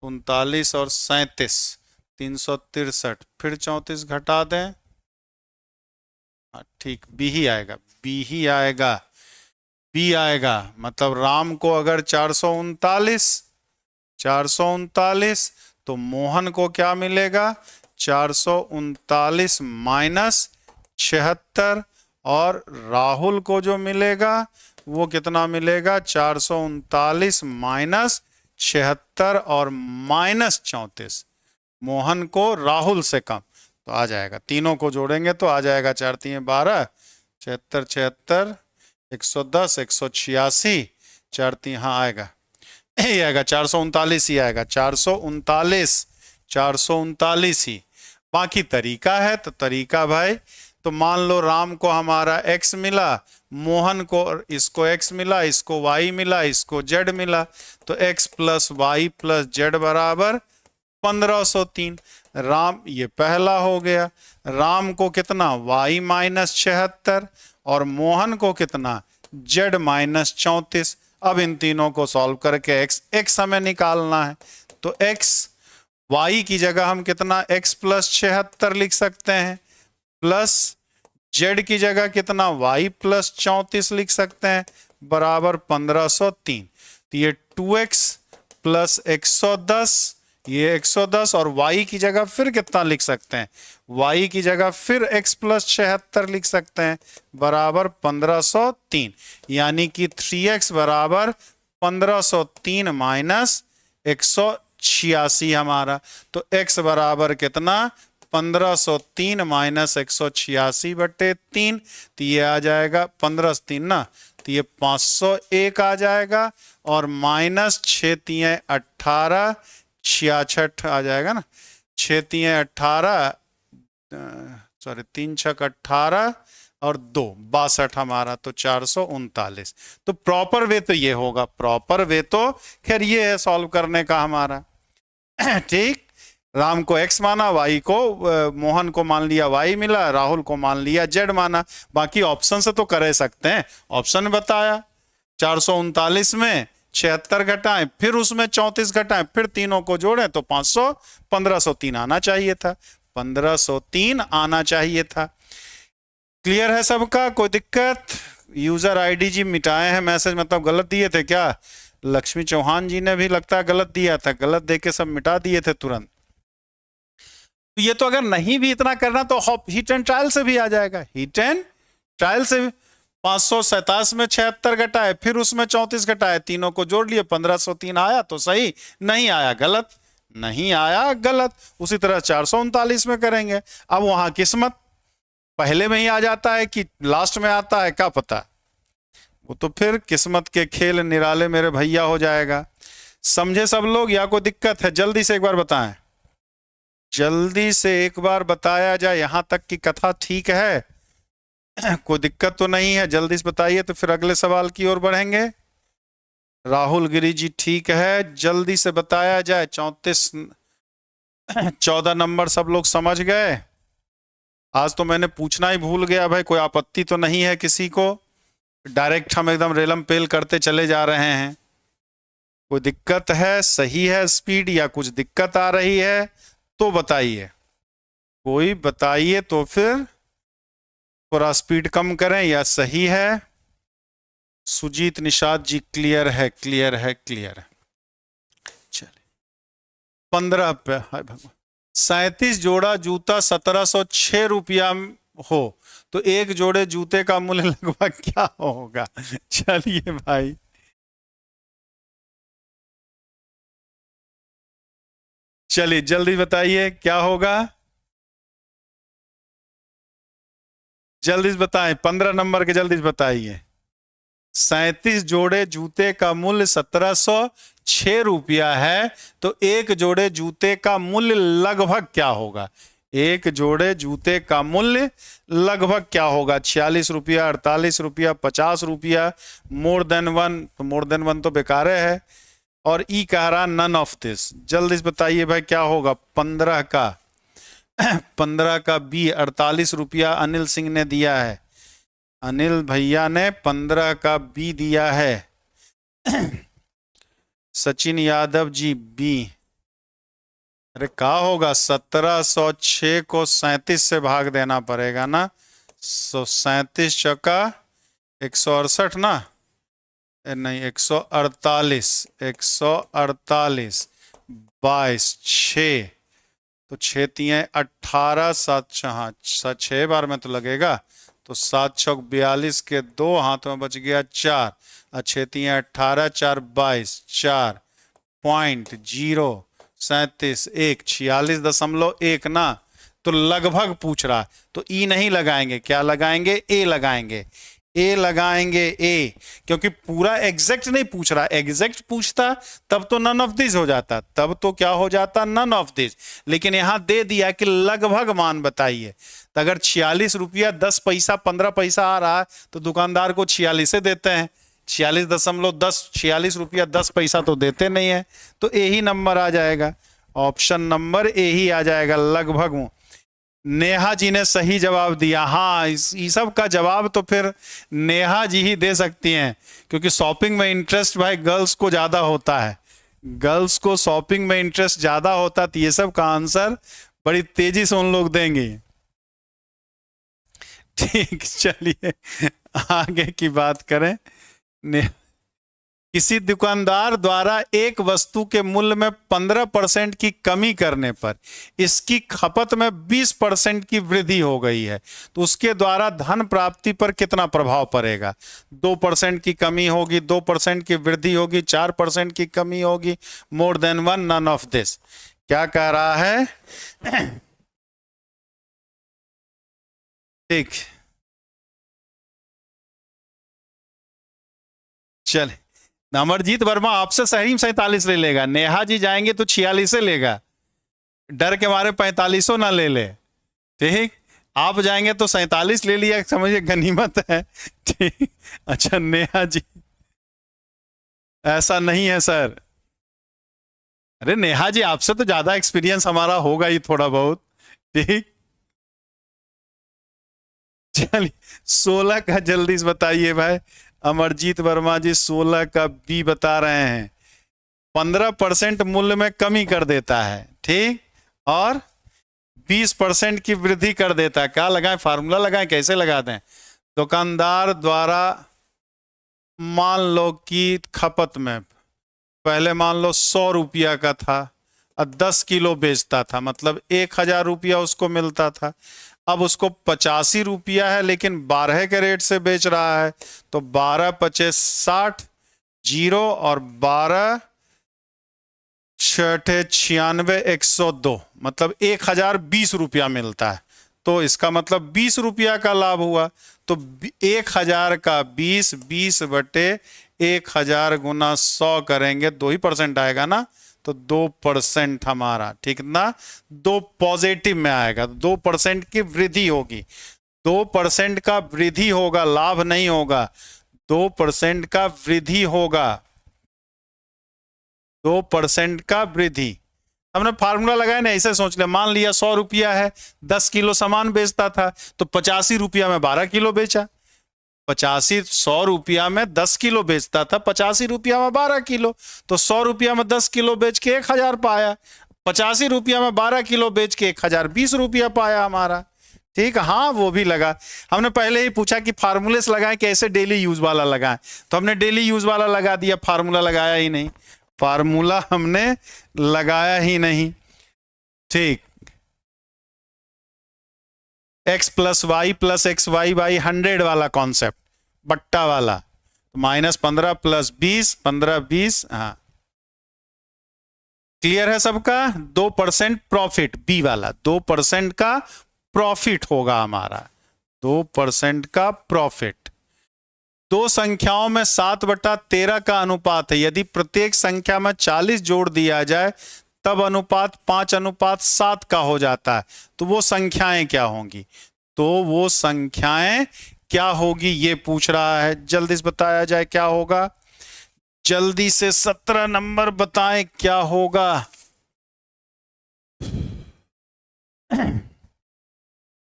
39 और 37 363, फिर 34 घटा दें, ठीक बी ही आएगा, बी ही आएगा, बी आएगा। मतलब राम को अगर 439 तो मोहन को क्या मिलेगा? 439 माइनस 76, और राहुल को जो मिलेगा वो कितना मिलेगा? 439 माइनस 76 और माइनस 34। मोहन को राहुल से कम, तो आ जाएगा, तीनों को जोड़ेंगे तो आ जाएगा 4 3 12, 76 76, 110, 186, 4 3, हाँ आएगा, यही आएगा 439 ही आएगा, 439 ही। बाकी तरीका है, तो तरीका भाई, तो मान लो राम को हमारा x मिला, मोहन को इसको x मिला, इसको y मिला, इसको z मिला, तो x plus y plus z बराबर 1503। राम, ये पहला हो गया। राम को कितना? y माइनस 76 और मोहन को कितना? z minus 34। अब इन तीनों को सॉल्व करके x हमें निकालना है, तो x, y की जगह हम कितना? x प्लस 76 लिख सकते हैं, प्लस z की जगह कितना? y प्लस 34 लिख सकते हैं, बराबर 1503। तो ये 2x प्लस 110, ये 110, और y की जगह फिर कितना लिख सकते हैं? y की जगह फिर x प्लस 76 लिख सकते हैं, बराबर 1503। यानी कि 3x बराबर 1503 माइनस 186 हमारा। तो x बराबर कितना? 1503 माइनस 186/3, तो ये आ जाएगा 15 से 3 ना, तो ये 501 आ जाएगा, और माइनस 6 3 18, 66 आ जाएगा ना, 6 3 18, सॉरी 3 6 18 और 2 62 हमारा, तो 439। तो प्रॉपर वे तो ये होगा, प्रॉपर वे तो खैर ये है सॉल्व करने का हमारा। ठीक, राम को x माना, y को, मोहन को मान लिया y मिला, राहुल को मान लिया z माना। बाकी ऑप्शन से तो कर सकते हैं, ऑप्शन बताया 439 में 76 घटाएं, फिर उसमें 34 घटाएं, फिर तीनों को जोड़ें तो 1503 आना चाहिए था, 1503 आना चाहिए था। क्लियर है सबका? कोई दिक्कत? यूजर आईडी जी मिटाए हैं मैसेज, मतलब गलत दिए थे क्या? लक्ष्मी चौहान जी ने भी लगता है गलत दिया था, गलत देके सब मिटा दिए थे तुरंत। तो ये तो अगर नहीं भी इतना करना तो हीट एंड ट्रायल से भी आ जाएगा, हीट एंड ट्रायल से भी। 527 में 76 घटाए, फिर उसमें 34 घटाए, तीनों को जोड़ लिए, 1503 आया तो सही, नहीं आया गलत, नहीं आया गलत। उसी तरह 439 में करेंगे। अब वहां किस्मत पहले में ही आ जाता है कि लास्ट में आता है, क्या पता। वो तो फिर किस्मत के खेल निराले मेरे भैया हो जाएगा। समझे सब लोग या कोई दिक्कत है? जल्दी से एक बार बताएं, जल्दी से एक बार बताया जाए। यहां तक की कथा ठीक है? कोई दिक्कत तो नहीं है? जल्दी से बताइए तो फिर अगले सवाल की ओर बढ़ेंगे। राहुल गिरी जी ठीक है, जल्दी से बताया जाए। 14 नंबर सब लोग समझ गए? आज तो मैंने पूछना ही भूल गया भाई, कोई आपत्ति तो नहीं है किसी को? डायरेक्ट हम एकदम रेलम पेल करते चले जा रहे हैं। कोई दिक्कत है? सही है स्पीड या कुछ दिक्कत आ रही है तो बताइए, कोई बताइए तो फिर थोड़ा स्पीड कम करें, या सही है? सुजीत निषाद जी क्लियर है, क्लियर है, क्लियर है। चलिए 15 पे, हाय भगवान। 37 जोड़ा जूता 1706 रुपया हो तो एक जोड़े जूते का मूल्य लगभग क्या होगा? चलिए भाई, चलिए जल्दी बताइए क्या होगा, जल्दी से बताएं। 15 नंबर के जल्दी से बताइए। 37 जोड़े जूते का मूल्य 1706 रुपया है तो एक जोड़े जूते का मूल्य लगभग क्या होगा? एक जोड़े जूते का मूल्य लगभग क्या होगा? 46 रुपया, 48 रुपया, 50 रुपया, मोर देन वन? तो मोर देन वन तो बेकार है। और ई कह रहा नन ऑफ दिस। जल्दी से बताइए भाई क्या होगा? 15 का 15 का बी 48 रुपया अनिल सिंह ने दिया है। अनिल भैया ने 15 का बी दिया है। सचिन यादव जी बी। अरे क्या होगा? 1706 को 37 से भाग देना पड़ेगा ना। 37 चौका 168 ना, नहीं 148, 148 22 6, तो 6 तिये 18, 7 हाँ 6 बार में तो लगेगा, तो 7 छक 42 के 2 हाथों में बच गया 4, 6 तिये 18, 4 22, 4.037 1 46.1 ना। तो लगभग पूछ रहा, तो ई नहीं लगाएंगे, क्या लगाएंगे? ए लगाएंगे, ए लगाएंगे, ए, क्योंकि पूरा एग्जैक्ट नहीं पूछ रहा। एग्जैक्ट पूछता तब तो नन ऑफ दिस हो जाता, तब तो क्या हो जाता? None of this. लेकिन यहां दे दिया कि लगभग मान बताइए। तो अगर 46 रुपया 10 पैसा 15 पैसा आ रहा है तो दुकानदार को 46 से देते हैं। 46.10, 46 रुपया 10 पैसा तो देते नहीं है, तो ए ही नंबर आ जाएगा। ऑप्शन नंबर ए ही आ जाएगा, लगभग। नेहा जी ने सही जवाब दिया। हाँ, इस सब का जवाब तो फिर नेहा जी ही दे सकती हैं, क्योंकि शॉपिंग में इंटरेस्ट भाई गर्ल्स को ज्यादा होता है। गर्ल्स को शॉपिंग में इंटरेस्ट ज्यादा होता है, तो ये सब का आंसर बड़ी तेजी से उन लोग देंगे। ठीक, चलिए आगे की बात करें। किसी दुकानदार द्वारा एक वस्तु के मूल्य में 15% की कमी करने पर इसकी खपत में 20% की वृद्धि हो गई है, तो उसके द्वारा धन प्राप्ति पर कितना प्रभाव पड़ेगा? 2% की कमी होगी, 2% की वृद्धि होगी, 4% की कमी होगी, more than one, none of this. क्या कह रहा है? ठीक, चले। अमरजीत वर्मा आपसे सही में 47 ले लेगा, नेहा जी जाएंगे तो 46 से लेगा, डर के मारे 45 ना ले ले। ठीक, आप जाएंगे तो 47 ले लिया, समझिए गनीमत है। ठीक, अच्छा नेहा जी, ऐसा नहीं है सर। अरे नेहा जी आपसे तो ज्यादा एक्सपीरियंस हमारा होगा ही थोड़ा बहुत। ठीक, चलिए 16 का जल्दी से बताइए भाई। अमरजीत वर्मा जी 16 का बी बता रहे हैं। 15% मूल्य में कमी कर देता है, ठीक, और 20% की वृद्धि कर देता है। क्या लगाएं? फार्मूला लगाएं, कैसे लगाते हैं? दुकानदार द्वारा मान लो कि खपत में पहले मान लो 100 रुपया का था और 10 किलो बेचता था, मतलब 1000 रुपया उसको मिलता था। अब उसको 85 रुपया है, लेकिन 12 के रेट से बेच रहा है, तो 12 पचे 60, 0 और 12 छठे 96, 102, मतलब 1020 रुपया मिलता है। तो इसका मतलब 20 रुपया का लाभ हुआ। तो 1000 का 20, 20 बटे 1000 गुना 100 करेंगे 2% आएगा ना, तो 2% हमारा, ठीक ना, 2 पॉजिटिव में आएगा, 2% की वृद्धि होगी, 2% का वृद्धि होगा, लाभ नहीं होगा, 2% का वृद्धि होगा, 2% का वृद्धि। हमने फार्मूला लगाया ना, ऐसे सोच लिया, मान लिया 100 रुपया है, 10 किलो सामान बेचता था, तो 85 रुपया में 12 किलो बेचा, 100 रुपया में 10 किलो बेचता था, 85 रुपया में 12 किलो, तो 100 रुपया में 10 किलो बेच के 1000 पाया, 85 रुपया में 12 किलो बेच के 1020 रुपया पाया हमारा, ठीक। हाँ, वो भी लगा। हमने पहले ही पूछा कि फार्मूले से लगाएं कि ऐसे डेली यूज वाला लगाएं, तो हमने डेली यूज वाला लगा दिया, फार्मूला लगाया ही नहीं, फार्मूला हमने लगाया ही नहीं, ठीक। x plus y plus x y by 100 वाला कॉन्सेप्ट, बट्टा वाला, -15 प्लस 20, 15 20, हाँ क्लियर है सबका। 2% प्रॉफिट, बी वाला 2% का प्रॉफिट होगा हमारा, 2% का प्रॉफिट। दो संख्याओं में 7/13 का अनुपात है, यदि प्रत्येक संख्या में 40 जोड़ दिया जाए तब अनुपात 5:7 का हो जाता है, तो वो संख्याएं क्या होंगी, तो वो संख्याएं क्या होगी ये पूछ रहा है। जल्दी से बताया जाए क्या होगा, जल्दी से 17 नंबर बताएं क्या होगा,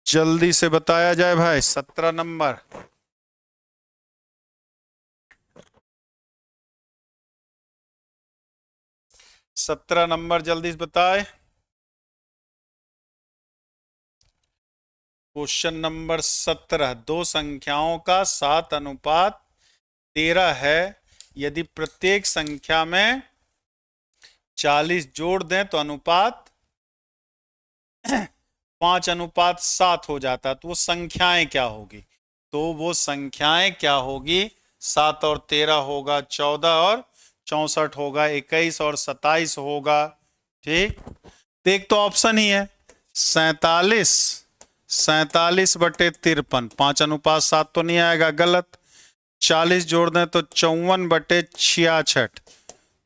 जल्दी से बताया जाए भाई, 17 नंबर। सत्रह नंबर जल्दी से बताए। क्वेश्चन नंबर 17, दो संख्याओं का 7:13 है, यदि प्रत्येक संख्या में 40 जोड़ दें तो अनुपात 5:7 हो जाता है, तो वो संख्याएं क्या होगी, तो वो संख्याएं क्या होगी, 7 और 13 होगा, 14 और 64 होगा, 21 और 27 होगा, ठीक। एक तो ऑप्शन ही है 47 बटे 53, 5:7 तो नहीं आएगा, गलत। 40 जोड़ दें तो 54 बटे 66,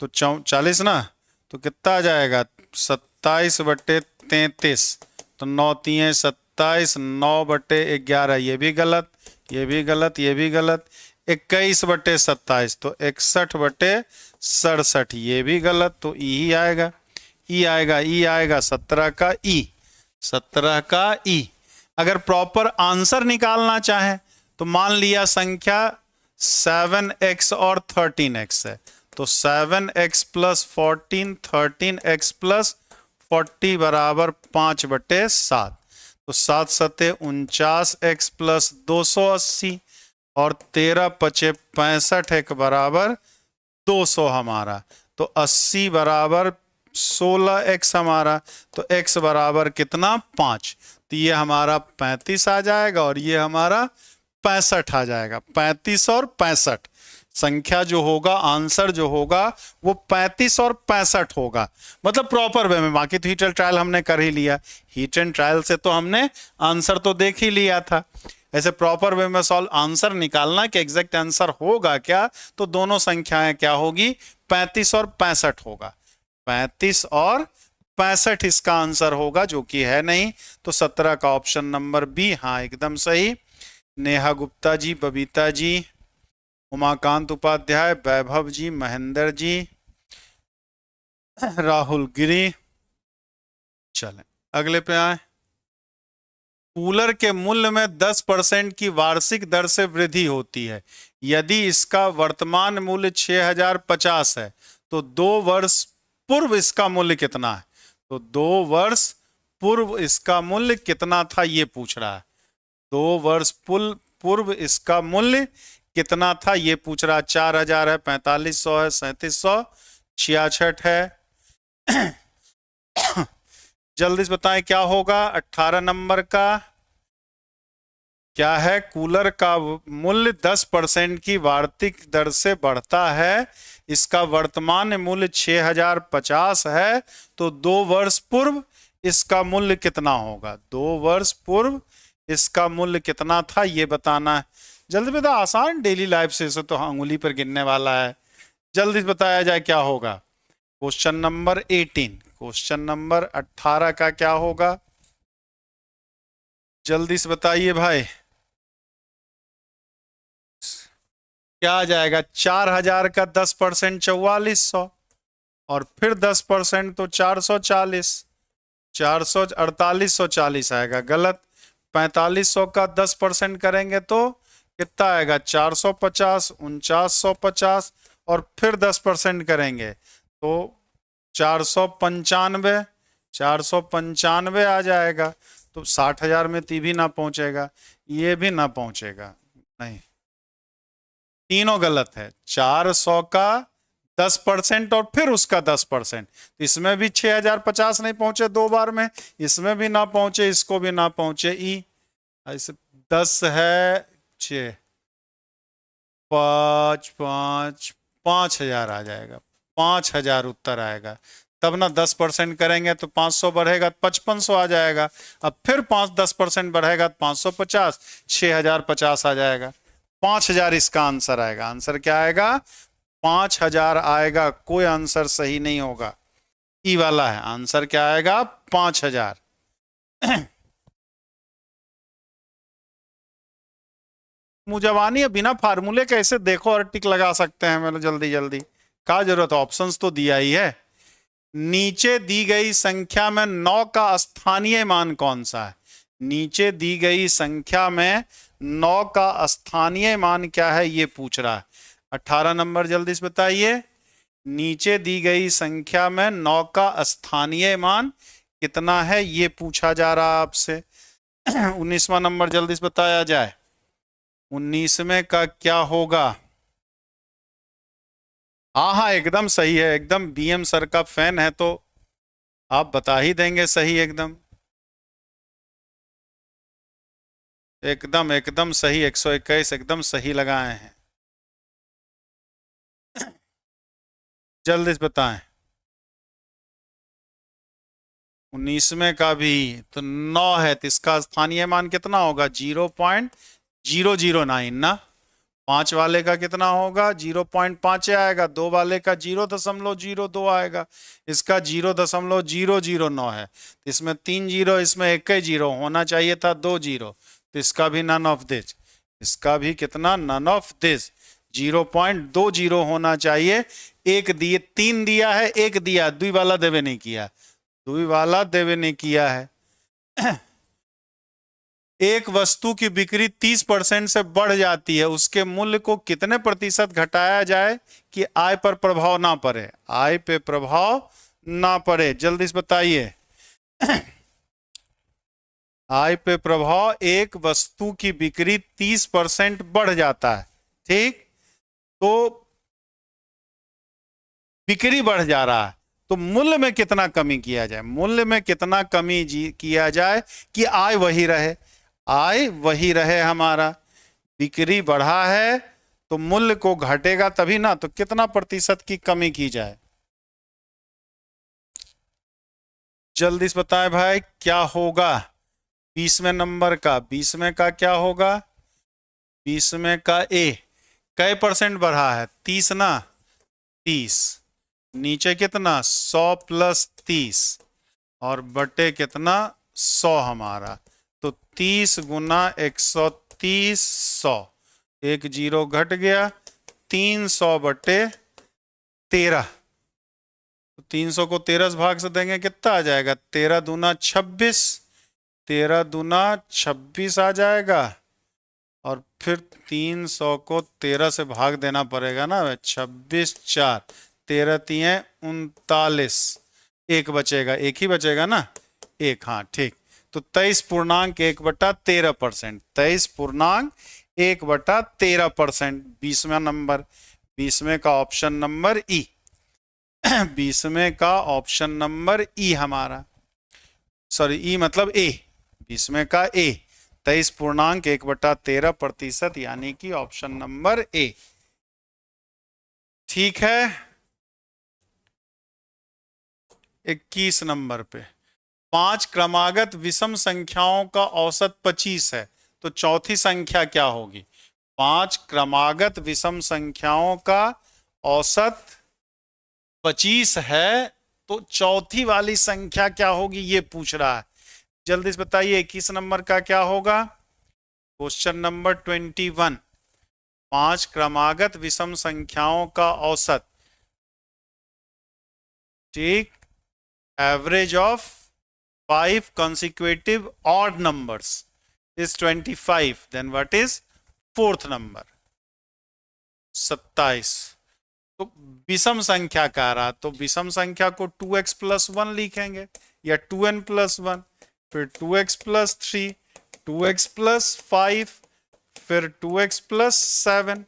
तो 40 ना, तो कितना आ जाएगा, 27 बटे 33, तो 9 3 27, 9 बटे 11, ये भी गलत, ये भी गलत, ये भी गलत। 21 बटे 27, तो 61 बटे 67, ये भी गलत, तो ई आएगा, ई आएगा, ई आएगा, 17 का ई, 17 का ई। अगर प्रॉपर आंसर निकालना चाहें तो मान लिया संख्या 7x और 13x है, तो 7x प्लस 14, 13x प्लस 40 बराबर 5/7, तो 7 सते 49x प्लस 280 और 13 पचे 65 एक बराबर 200 हमारा, तो 80 बराबर 16x हमारा, तो x बराबर कितना 5, तो ये हमारा 35 आ जाएगा और ये हमारा 65 आ जाएगा। 35 और 65 संख्या जो होगा, आंसर जो होगा वो 35 और 65 होगा, मतलब प्रॉपर वे में। बाकी तो हीट एंड ट्रायल हमने कर ही लिया, हीट एंड ट्रायल से तो हमने आंसर तो देख ही लिया था। ऐसे प्रॉपर वे में सॉल्व आंसर निकालना कि एग्जैक्ट आंसर होगा क्या, तो दोनों संख्याएं क्या होगी, 35 और 65 होगा, 35 और 65 इसका आंसर होगा, जो कि है नहीं, तो 17 का ऑप्शन नंबर बी, हाँ एकदम सही। नेहा गुप्ता जी, बबीता जी, उमाकांत उपाध्याय, वैभव जी, महेंद्र जी, राहुल गिरी। चलें अगले पे आए। कूलर के मूल्य में 10% की वार्षिक दर से वृद्धि होती है, यदि इसका वर्तमान मूल्य 6050 है तो 2 वर्ष पूर्व इसका मूल्य कितना है, तो 2 वर्ष पूर्व इसका मूल्य कितना था ये पूछ रहा है। 2 वर्ष पूर्व इसका मूल्य कितना था ये पूछ रहा है। 4000 है, 4500 है, 3700, 66 है। जल्दी से बताएं क्या होगा। 18 नंबर का क्या है, कूलर का मूल्य 10% की वार्षिक दर से बढ़ता है, इसका वर्तमान मूल्य 6050 है, तो 2 वर्ष पूर्व इसका मूल्य कितना होगा। 2 वर्ष पूर्व इसका मूल्य कितना था ये बताना है। जल्दी बता, आसान डेली लाइफ से, इसे तो अंगुली पर गिनने वाला है। जल्दी बताया जाए क्या होगा। क्वेश्चन नंबर 18, क्वेश्चन नंबर 18 का क्या होगा, जल्दी से बताइए भाई। क्या आ जाएगा, 4000 का 10% 4400, और फिर 10% तो 440, 4840 आएगा, गलत। 4500 का 10% करेंगे तो कितना आएगा, 450, 4950, और फिर 10% करेंगे तो 495, 495 आ जाएगा। तो 60,000 में ती भी ना पहुंचेगा, ये भी ना पहुंचेगा, नहीं, तीनों गलत है। 400 का 10% और फिर उसका 10%, तो इसमें भी 6050 नहीं पहुंचे दो बार में, इसमें भी ना पहुंचे, इसको भी ना पहुंचे, ई ऐसे 10 है, 6, 5, 5, 5000 आ जाएगा, 5000 उत्तर आएगा। तब ना 10% करेंगे तो 500 बढ़ेगा, 5500 आ जाएगा। अब फिर 10% बढ़ेगा तो 550, 6050 आ जाएगा, 5000 इसका आंसर आएगा। आंसर क्या आएगा, 5000 आएगा, कोई आंसर सही नहीं होगा, ई वाला है आंसर। क्या आएगा, 5000। मुजवानी है, बिना फार्मूले कैसे देखो और टिक लगा सकते हैं, मतलब जल्दी जल्दी क्या जरूरत है, ऑप्शंस तो दिया ही है। नीचे दी गई संख्या में 9 का स्थानीय मान कौन सा है, नीचे दी गई संख्या में 9 का स्थानीय मान क्या है ये पूछ रहा है। 18 नंबर जल्दी से बताइए, नीचे दी गई संख्या में 9 का स्थानीय मान कितना है ये पूछा जा रहा है आपसे। 19वां नंबर जल्दी से बताया जाए, 19वें का क्या होगा। हाँ हाँ एकदम सही है, एकदम बीएम सर का फैन है तो आप बता ही देंगे सही, एकदम एकदम एकदम सही, 121 एकदम सही लगाए हैं। जल्दी से बताएं, 19वें का भी तो 9 है, तो इसका स्थानीय मान कितना होगा, 0.009 ना। 5 वाले का कितना होगा, 0.5 आएगा, 2 वाले का 0.02 आएगा, इसका 0.009 है, इसमें 3 जीरो, इसमें एक ही जीरो, होना चाहिए था 2 जीरो, तो इसका भी नन ऑफ दिस, इसका भी कितना, नन ऑफ दिस, 0.20 होना चाहिए। एक दिए, 3 दिया है, एक दिया, दुई वाला देवे नहीं किया, दुई वाला देवे नहीं किया है। एक वस्तु की बिक्री 30% से बढ़ जाती है, उसके मूल्य को कितने प्रतिशत घटाया जाए कि आय पर प्रभाव ना पड़े, आय पे प्रभाव ना पड़े, जल्दी से बताइए। आय पे प्रभाव, एक वस्तु की बिक्री 30% बढ़ जाता है, ठीक, तो बिक्री बढ़ जा रहा है, तो मूल्य में कितना कमी किया जाए, मूल्य में कितना कमी किया जाए कि आय वही रहे, आय वही रहे हमारा। बिक्री बढ़ा है तो मूल्य को घटेगा तभी ना, तो कितना प्रतिशत की कमी की जाए, जल्दी से बताएं भाई क्या होगा। 20वें नंबर का, 20वें का क्या होगा, 20वें का ए, कै % बढ़ा है, 30 ना, 30, नीचे कितना 100 + 30, और बटे कितना 100 हमारा, तो 30 × 130, 100, एक जीरो घट गया, 300/13, तो 300 को 13 भाग से देंगे कितना आ जाएगा, 13 दूना 26, 13 दूना 26 आ जाएगा, और फिर 300 को 13 से भाग देना पड़ेगा ना, 26 4, 13 3 39, एक बचेगा, एक ही बचेगा ना, एक, हाँ ठीक, तो 23.1/13%, 23.1/13%, 20वां नंबर, 20वें का ऑप्शन नंबर ई, 20वें का ऑप्शन नंबर ई हमारा, सॉरी ई मतलब ए, 20वें का ए, 23.1/13%, यानी कि ऑप्शन नंबर ए, ठीक है। 21 नंबर पे, 5 क्रमागत विषम संख्याओं का औसत 25 है, तो चौथी संख्या क्या होगी? 5 क्रमागत विषम संख्याओं का औसत 25 है, तो चौथी वाली संख्या क्या होगी ये पूछ रहा है। जल्दी से बताइए 21 नंबर का क्या होगा? क्वेश्चन नंबर 21, 5 क्रमागत विषम संख्याओं का औसत, ठीक, average of 5 consecutive odd numbers is 25, then what is fourth number? 27। तो विषम संख्या कह रहा, तो विषम संख्या को 2x + 1 लिखेंगे या 2n + 1, फिर 2x + 3, 2x + 5, फिर 2x + 7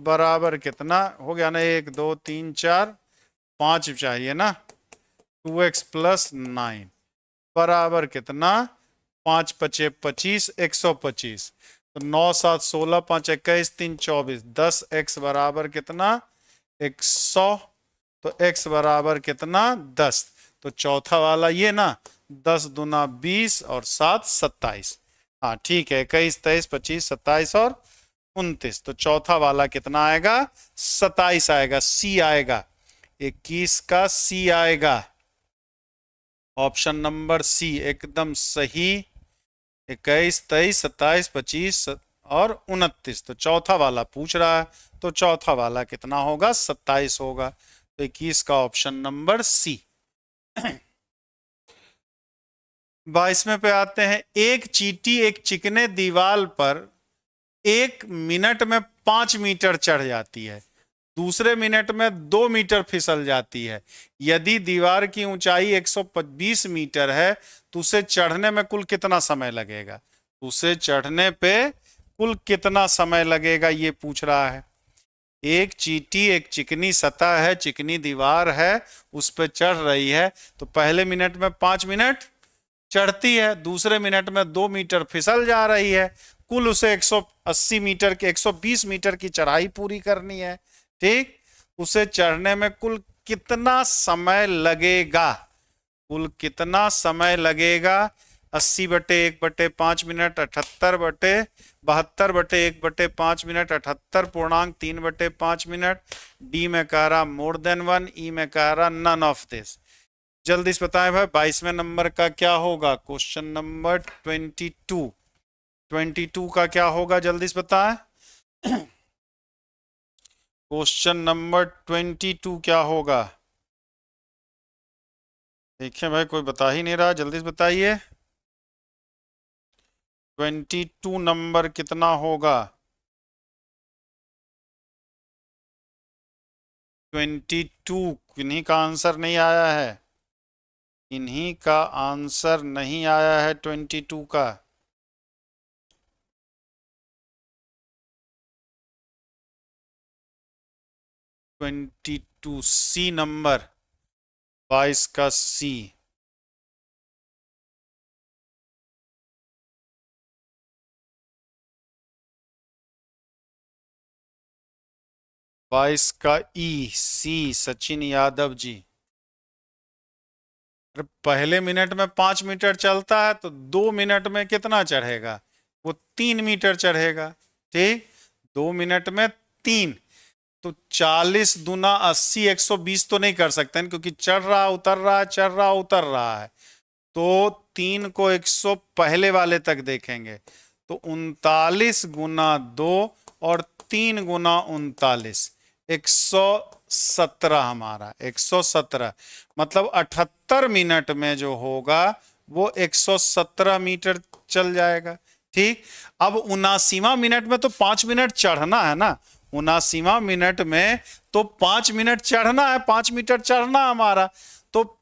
बराबर कितना हो गया ना? 1 2 3 4 5 चाहिए ना? 2x + 9 बराबर कितना? 5 × 5 = 25, 125। तो 9 7 16, 5 21, 3 24, 10x बराबर कितना? 100। तो x बराबर कितना? 10। तो चौथा वाला ये ना, 10 दूना 20 और 7 27। हाँ ठीक है, 21 23 25 27 और 29। तो चौथा वाला कितना आएगा? 27 आएगा, सी आएगा। 21 का सी आएगा, ऑप्शन नंबर सी एकदम सही। 21 23 27 25 और 29, तो चौथा वाला पूछ रहा है, तो चौथा वाला कितना होगा? 27 होगा। तो 21 का ऑप्शन नंबर सी। 22वें पे आते हैं। एक चींटी एक चिकने दीवार पर 1 मिनट में 5 मीटर चढ़ जाती है, दूसरे मिनट में 2 मीटर फिसल जाती है। यदि दीवार की ऊंचाई 120 मीटर है तो उसे चढ़ने में कुल कितना समय लगेगा? उसे चढ़ने पे कुल कितना समय लगेगा ये पूछ रहा है। एक चींटी एक चिकनी सतह है, चिकनी दीवार है, उस पर चढ़ रही है, तो पहले मिनट में 5 मिनट चढ़ती है, दूसरे मिनट में 2 मीटर फिसल जा रही है, कुल उसे 180 मीटर के 120 मीटर की चढ़ाई पूरी करनी है। ठीक, उसे चढ़ने में कुल कितना समय लगेगा? कुल कितना समय लगेगा? 80/1/5 मिनट, 78/72/1/5 मिनट, 78.3/5 मिनट। डी में कह रहा मोर देन 1, ई में कह रहा नन ऑफ दिस। जल्दी से बताएं भाई 22वें नंबर का क्या होगा? क्वेश्चन नंबर 22 का क्या होगा? जल्दी से बताएं। क्वेश्चन नंबर 22 क्या होगा? देखिए भाई कोई बता ही नहीं रहा, जल्दी से बताइए 22 नंबर कितना होगा? 22 किन्हीं का आंसर नहीं आया है, इन्हीं का आंसर नहीं आया है 22 का। सी नंबर 22 का सी। बाईस का ई, सी सचिन यादव जी। अरे पहले मिनट में 5 मीटर चलता है तो 2 मिनट में कितना चढ़ेगा? वो 3 मीटर चढ़ेगा। ठीक, 2 मिनट में 3, तो 40 दूना 80, 120 तो नहीं कर सकते हैं क्योंकि चढ़ रहा उतर रहा है, चढ़ रहा उतर रहा है। तो 3 को 100 पहले वाले तक देखेंगे, तो 39 गुना 2 और 3 गुना 39, 117 हमारा 117, मतलब 78 मिनट में जो होगा वो 117 मीटर चल जाएगा। ठीक, अब 79वां मिनट में तो 5 मिनट चढ़ना है ना, 79वां मिनट में तो 5 मिनट चढ़ना है, 5 मीटर चढ़ना हमारा, तो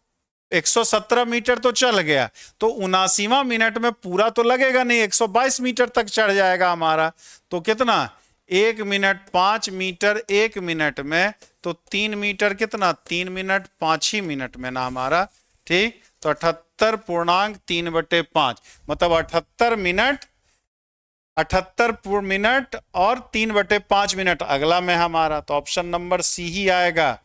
117 मीटर तो चल गया, तो 79वां मिनट में पूरा तो लगेगा नहीं, 122 मीटर तक चढ़ जाएगा हमारा। तो कितना? 1 मिनट 5 मीटर 1 मिनट में, तो 3 मीटर कितना? 3 मिनट 5 ही मिनट में ना हमारा। ठीक, तो 78.3/5 मतलब 78 मिनट, 78 मिनट और 3/5 मिनट अगला में हमारा, तो ऑप्शन नंबर सी ही आएगा।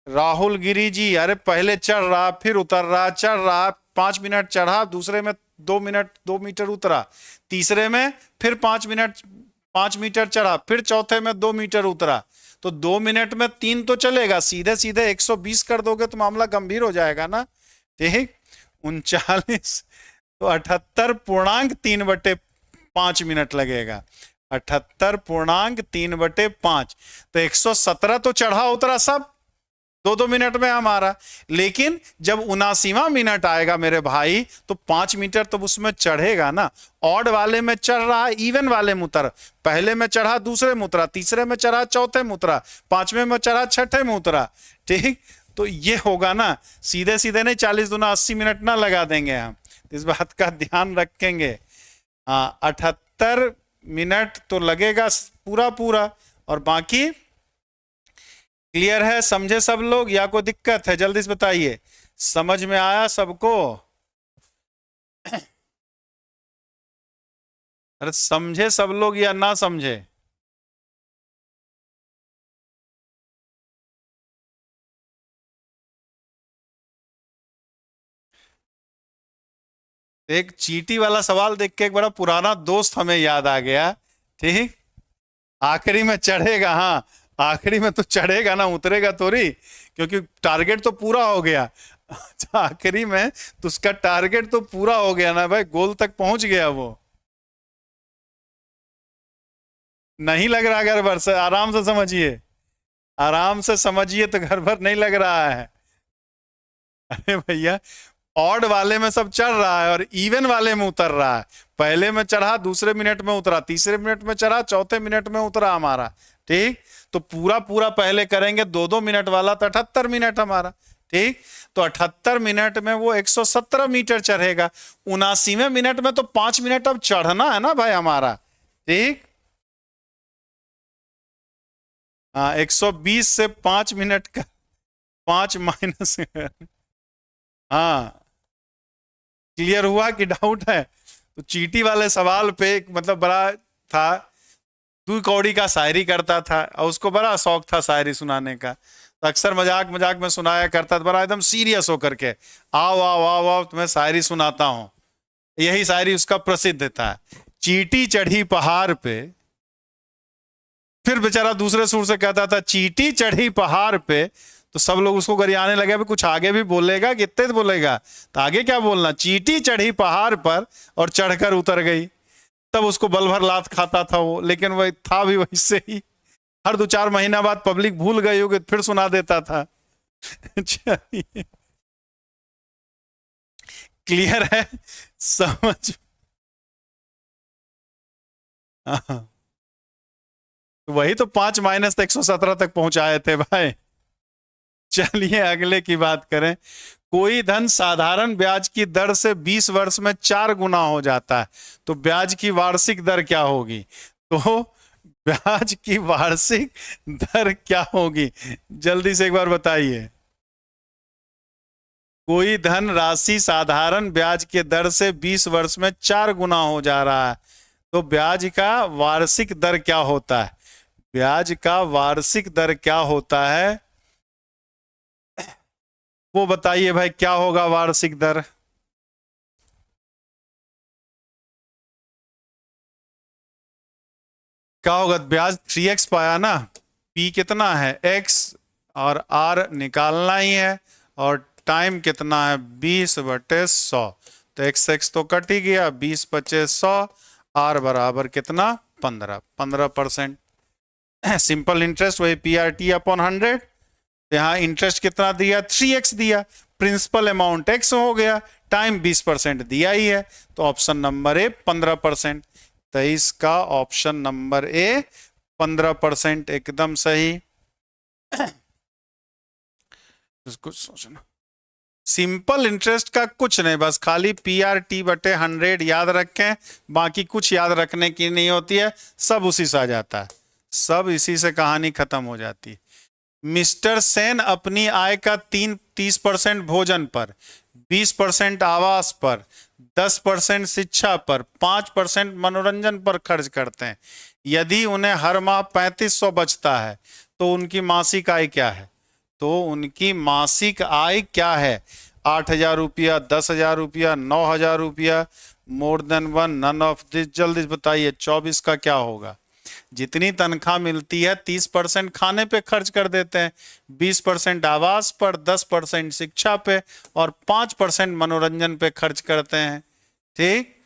राहुल गिरी जी, अरे पहले चढ़ रहा फिर उतर रहा, चढ़ रहा 5 मिनट चढ़ा, दूसरे में 2 मीटर उतरा, तीसरे में फिर 5 मीटर चढ़ा, फिर चौथे में 2 मीटर उतरा, तो 2 मिनट में 3 तो चलेगा, सीधे सीधे 120 कर दोगे तो मामला गंभीर हो जाएगा ना। ठीक, 39 तो 78.3/5 मिनट लगेगा, 78.3/5, तो 117 तो चढ़ा उतरा सब 2-2 मिनट में हमारा। लेकिन जब 79वां मिनट आएगा मेरे भाई, तो 5 मीटर तो उसमें चढ़ेगा ना। ऑड वाले में चढ़ रहा, इवन वाले में उतर, पहले में चढ़ा, दूसरे में उतरा, तीसरे में चढ़ा, चौथे में उतरा, 5वें में चढ़ा, छठे में उतरा। ठीक, तो ये होगा ना, सीधे सीधे नहीं 40 दूना 80 मिनट ना लगा देंगे हम, इस बात का ध्यान रखेंगे। 78 मिनट तो लगेगा पूरा पूरा, और बाकी क्लियर है, समझे सब लोग या कोई दिक्कत है? जल्दी से बताइए, समझ में आया सबको? अरे समझे सब लोग या ना समझे? एक चीटी वाला सवाल देख के एक बड़ा पुराना दोस्त हमें याद आ गया। ठीक, आखिरी में चढ़ेगा, हाँ आखिरी में तो चढ़ेगा ना, उतरेगा थोड़ी, क्योंकि टारगेट तो पूरा हो गया। आखिरी में तो उसका टारगेट तो पूरा हो गया ना भाई, गोल तक पहुंच गया वो। नहीं लग रहा घर भर से? आराम से समझिए, आराम से समझिए, तो घर भर नहीं लग रहा है। अरे भैया, ऑड वाले में सब चढ़ रहा है और इवन वाले में उतर रहा है। पहले में चढ़ा, दूसरे मिनट में उतरा, तीसरे मिनट में चढ़ा, चौथे मिनट में उतरा हमारा। ठीक, तो पूरा पूरा पहले करेंगे 2-2 मिनट वाला, तो 78 मिनट हमारा। ठीक, तो 78 मिनट में वो 117 मीटर चढ़ेगा। 79वें मिनट में तो 5 मिनट अब चढ़ना है ना भाई हमारा। ठीक, हाँ 120 से 5 मिनट का 5 माइनस। हाँ, क्लियर हुआ कि डाउट है? तो चीटी वाले सवाल पे मतलब बड़ा था, तू कौड़ी का शायरी करता था और उसको बड़ा शौक था शायरी सुनाने का, तो अक्सर मजाक मजाक में सुनाया करता था, बड़ा एकदम सीरियस होकर के, आओ आओ आओ आओ तुम्हें शायरी सुनाता हूं। यही शायरी उसका प्रसिद्ध था, चीटी चढ़ी पहाड़ पे, फिर बेचारा दूसरे सुर से कहता था चीटी चढ़ी पहाड़ पे, तो सब लोग उसको गरियाने लगे, भी कुछ आगे भी बोलेगा, कितने बोलेगा, तो आगे क्या बोलना, चीटी चढ़ी पहाड़ पर और चढ़कर उतर गई। तब उसको बल भर लात खाता था वो, लेकिन वह था भी वैसे ही, हर 2-4 महीना बाद पब्लिक भूल गई होगी फिर सुना देता था। क्लियर है, समझ? वही तो 5 माइनस 117 तक पहुंचाए थे भाई। चलिए अगले की बात करें। कोई धन साधारण ब्याज की दर से 20 वर्ष में 4 गुना हो जाता है, तो ब्याज की वार्षिक दर क्या होगी? तो ब्याज की वार्षिक दर क्या होगी, जल्दी से एक बार बताइए। कोई धन राशि साधारण ब्याज के दर से 20 वर्ष में 4 गुना हो जा रहा है, तो ब्याज का वार्षिक दर क्या होता है? ब्याज का वार्षिक दर क्या होता है वो बताइए भाई, क्या होगा वार्षिक दर? क्या होगा? ब्याज 3x पाया ना, p कितना है x, और r निकालना ही है, और टाइम कितना है 20/100, तो x तो कट ही गया, 20/100, r बराबर कितना 15%। सिंपल इंटरेस्ट वही PRT/100, यहाँ इंटरेस्ट कितना दिया 3x दिया, प्रिंसिपल अमाउंट x हो गया, टाइम 20% दिया ही है, तो ऑप्शन नंबर ए 15%। 23 का ऑप्शन नंबर ए 15% एकदम सही। कुछ सोचना, सिंपल इंटरेस्ट का कुछ नहीं, बस खाली PRT/100 याद रखें, बाकी कुछ याद रखने की नहीं होती है, सब उसी से आ जाता है, सब इसी से कहानी खत्म हो जाती है। मिस्टर सेन अपनी आय का 30% भोजन पर, 20% आवास पर, 10% शिक्षा पर, 5% मनोरंजन पर खर्च करते हैं। यदि उन्हें हर माह 3500 बचता है तो उनकी मासिक आय क्या है? तो उनकी मासिक आय क्या है? 8,000 रुपया, 10,000 रुपया, 9,000 रुपया, more than one, none of this. जल्दी बताइए 24 का क्या होगा। जितनी तनख्वाह मिलती है 30% खाने पे खर्च कर देते हैं, 20% आवास पर, 10% शिक्षा पे और 5% मनोरंजन पे खर्च करते हैं। ठीक,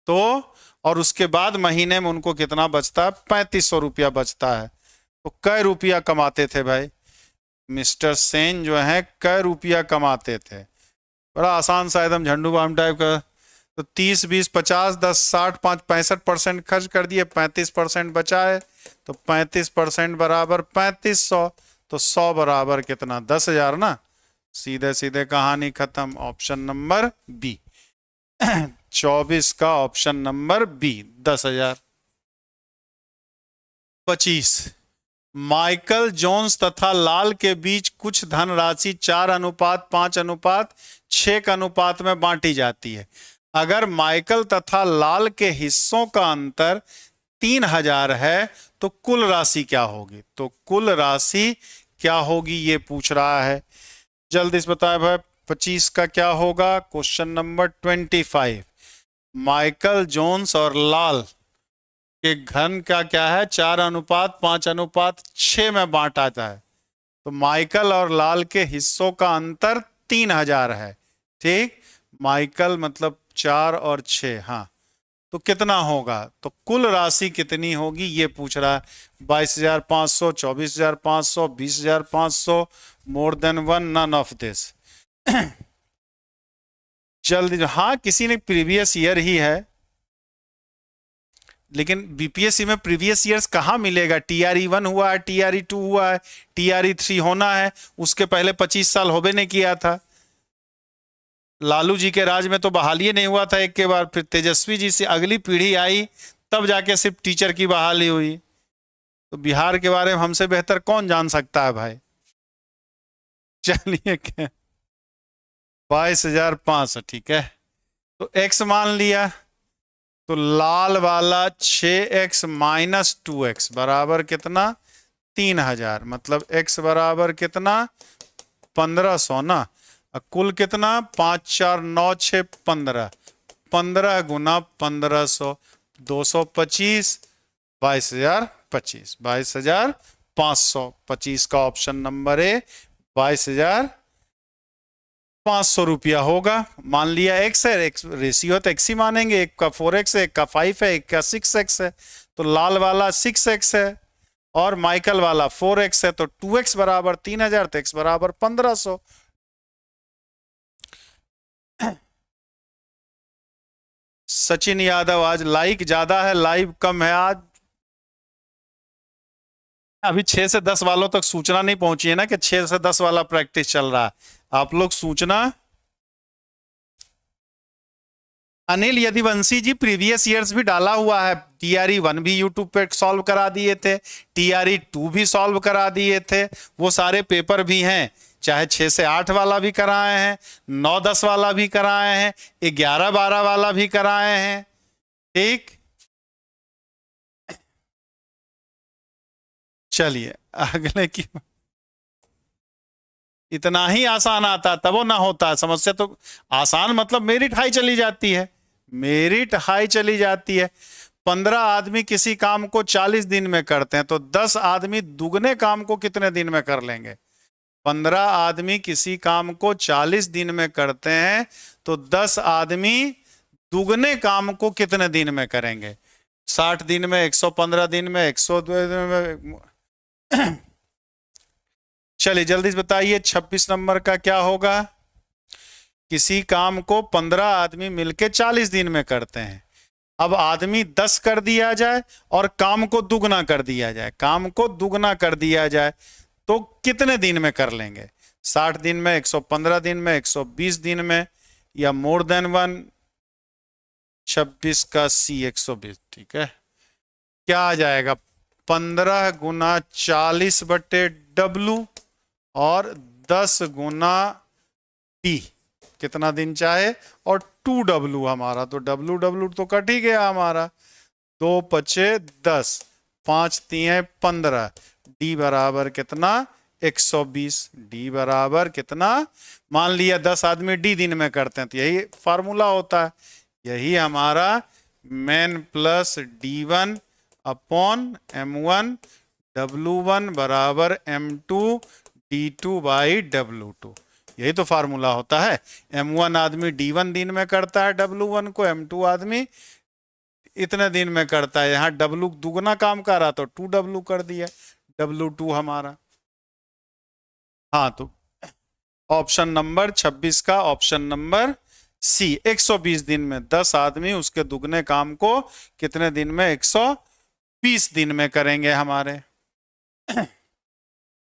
तो और उसके बाद महीने में उनको कितना बचता है? 3500 रुपया बचता है। तो कै रुपया कमाते थे भाई मिस्टर सेन जो है, कै रुपया कमाते थे? बड़ा आसान सा एकदम झंडू बाम टाइप का। तो 30, 20, 50, 10, 60, 5, 65% खर्च कर दिए, 35% बचा है। तो 35% बराबर 3500, तो 100 बराबर कितना? 10,000 ना। सीधे सीधे कहानी खत्म। ऑप्शन नंबर बी 24 का option number B 10,000। 25, Michael Jones तथा लाल के बीच कुछ धनराशि 4:5:6 के अनुपात में बांटी जाती है। अगर माइकल तथा लाल के हिस्सों का अंतर 3,000 है तो कुल राशि क्या होगी? तो कुल राशि क्या होगी ये पूछ रहा है। जल्दी से बताए भाई 25 का क्या होगा। क्वेश्चन नंबर 25, माइकल जोन्स और लाल के घन का क्या है? 4:5:6 में बांटा जाता है। तो माइकल और लाल के हिस्सों का अंतर 3,000 है। ठीक, माइकल मतलब 4 और 6, हाँ, तो कितना होगा? तो कुल राशि कितनी होगी ये पूछ रहा है। 22,500, 24,500, 20,500, more than one, none of this. जल्दी, हाँ किसी ने प्रीवियस ईयर ही है, लेकिन बीपीएससी में प्रीवियस ईयर्स कहाँ मिलेगा? TRE1 हुआ है, TRE2 हुआ है, TRE3 होना है, उसके पहले 25 साल होबे नहीं किया था। लालू जी के राज में तो बहाली नहीं हुआ था एक के बाद, फिर तेजस्वी जी से अगली पीढ़ी आई तब जाके सिर्फ टीचर की बहाली हुई। तो बिहार के बारे में हमसे बेहतर कौन जान सकता है भाई। चलिए 22,500, ठीक है। तो x मान लिया, तो लाल वाला 6x - 2x बराबर कितना? 3,000। मतलब x बराबर कितना? 1,500 ना। कुल कितना? 5, 4, 9, 6, 15, 15 गुना 1,500, 225, 22,025, 22,500। 25 का ऑप्शन नंबर ए 22,500 रुपया होगा। मान लिया x है, x रेशियो तो x ही मानेंगे। एक का 4x है, एक का 5 है, एक का 6x है। तो लाल वाला 6x है और माइकल वाला 4x है। तो 2x बराबर 3,000, तो x बराबर 1,500। सचिन यादव, आज लाइक ज्यादा है, लाइव कम है आज। अभी 6 से 10 वालों तक सूचना नहीं पहुंची है ना कि 6 से 10 वाला प्रैक्टिस चल रहा है। आप लोग सूचना। अनिल यदुवंशी जी, प्रीवियस ईयर्स भी डाला हुआ है। TRE1 भी यूट्यूब पे सॉल्व करा दिए थे, TRE2 भी सॉल्व करा दिए थे, वो सारे पेपर भी हैं। चाहे 6 से 8 वाला भी कराए हैं, 9-10 वाला भी कराए हैं, 11-12 वाला भी कराए हैं। ठीक, चलिए अगले की। इतना ही आसान आता तब वो ना होता। समस्या तो आसान मतलब मेरिट हाई चली जाती है, मेरिट हाई चली जाती है। 15 आदमी किसी काम को 40 दिन में करते हैं, तो 10 आदमी दुगने काम को कितने दिन में कर लेंगे? 15 आदमी किसी काम को 40 दिन में करते हैं, तो 10 आदमी दुगने काम को कितने दिन में करेंगे? 60 दिन में, 115 दिन में, 102 दिन में। चलिए जल्दी से बताइए 26 नंबर का क्या होगा। किसी काम को 15 आदमी मिलके 40 दिन में करते हैं। अब आदमी 10 कर दिया जाए और काम को दुगना कर दिया जाए, काम को दुगना कर दिया जाए तो कितने दिन में कर लेंगे? 60 दिन में, 115 दिन में, 120 दिन में, या मोर देन वन? 26 का C 120, ठीक है। क्या आ जाएगा? 15 गुना 40/W और 10 गुना T, कितना दिन चाहे, और 2W हमारा, तो W तो कट ही गया हमारा। 2 × 5 = 10, 5 × 3 = 15, D बराबर कितना? 120। डी बराबर कितना, मान लिया 10 आदमी डी दिन में करते हैं तो यही फार्मूला होता है, यही हमारा main plus D1 upon M1 W1 बराबर M2 D2 बाई W2, यही तो फार्मूला होता है। M1 आदमी D1 दिन में करता है W1 को, M2 आदमी इतने दिन में करता है। यहाँ W दुगना काम कर रहा तो 2W कर दिया, W2 हमारा। हाँ तो ऑप्शन नंबर 26 का ऑप्शन नंबर सी, 120 दिन में 10 आदमी उसके दुगने काम को कितने दिन में, 120 दिन में करेंगे हमारे।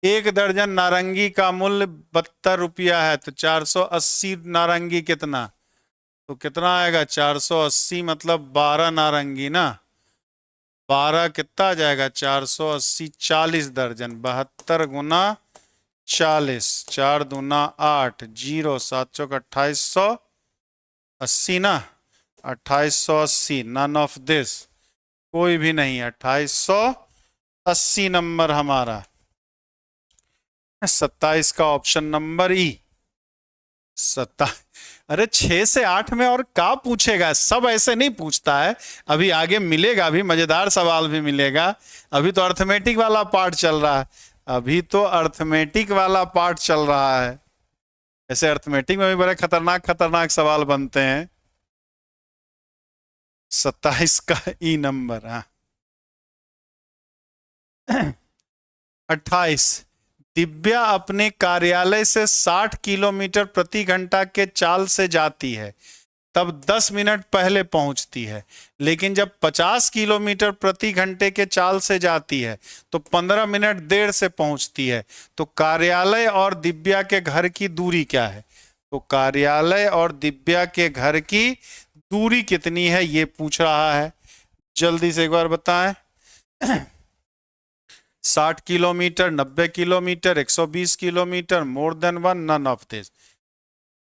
1 दर्जन नारंगी का मूल्य 72 रुपया है तो 480 नारंगी कितना, तो कितना आएगा 480 मतलब 12 नारंगी ना, 12 कितना आ जाएगा 480, 40 दर्जन, 72 गुना 40, 4 दूना 8, 0 7 चौक 2880 ना, 2880, नन ऑफ दिस, कोई भी नहीं, 2880 नंबर हमारा। 27 का ऑप्शन नंबर ई। अरे 6 से 8 में और क्या पूछेगा, सब ऐसे नहीं पूछता है। अभी आगे मिलेगा, अभी मजेदार सवाल भी मिलेगा। अभी तो अर्थमेटिक वाला पार्ट चल रहा है, अभी तो अर्थमेटिक वाला पार्ट चल रहा है। ऐसे अर्थमेटिक में भी बड़े खतरनाक खतरनाक सवाल बनते हैं। 27 का ई नंबर। हाँ 28, दिव्या अपने कार्यालय से 60 किलोमीटर प्रति घंटा के चाल से जाती है, तब 10 मिनट पहले पहुंचती है, लेकिन जब 50 किलोमीटर प्रति घंटे के चाल से जाती है तो 15 मिनट देर से पहुंचती है। तो कार्यालय और दिव्या के घर की दूरी क्या है, तो कार्यालय और दिव्या के घर की दूरी कितनी है ये पूछ रहा है। जल्दी से एक बार बताएं। 60 kilometre, 90 kilometre, 120 kilometre, more than one, none of this.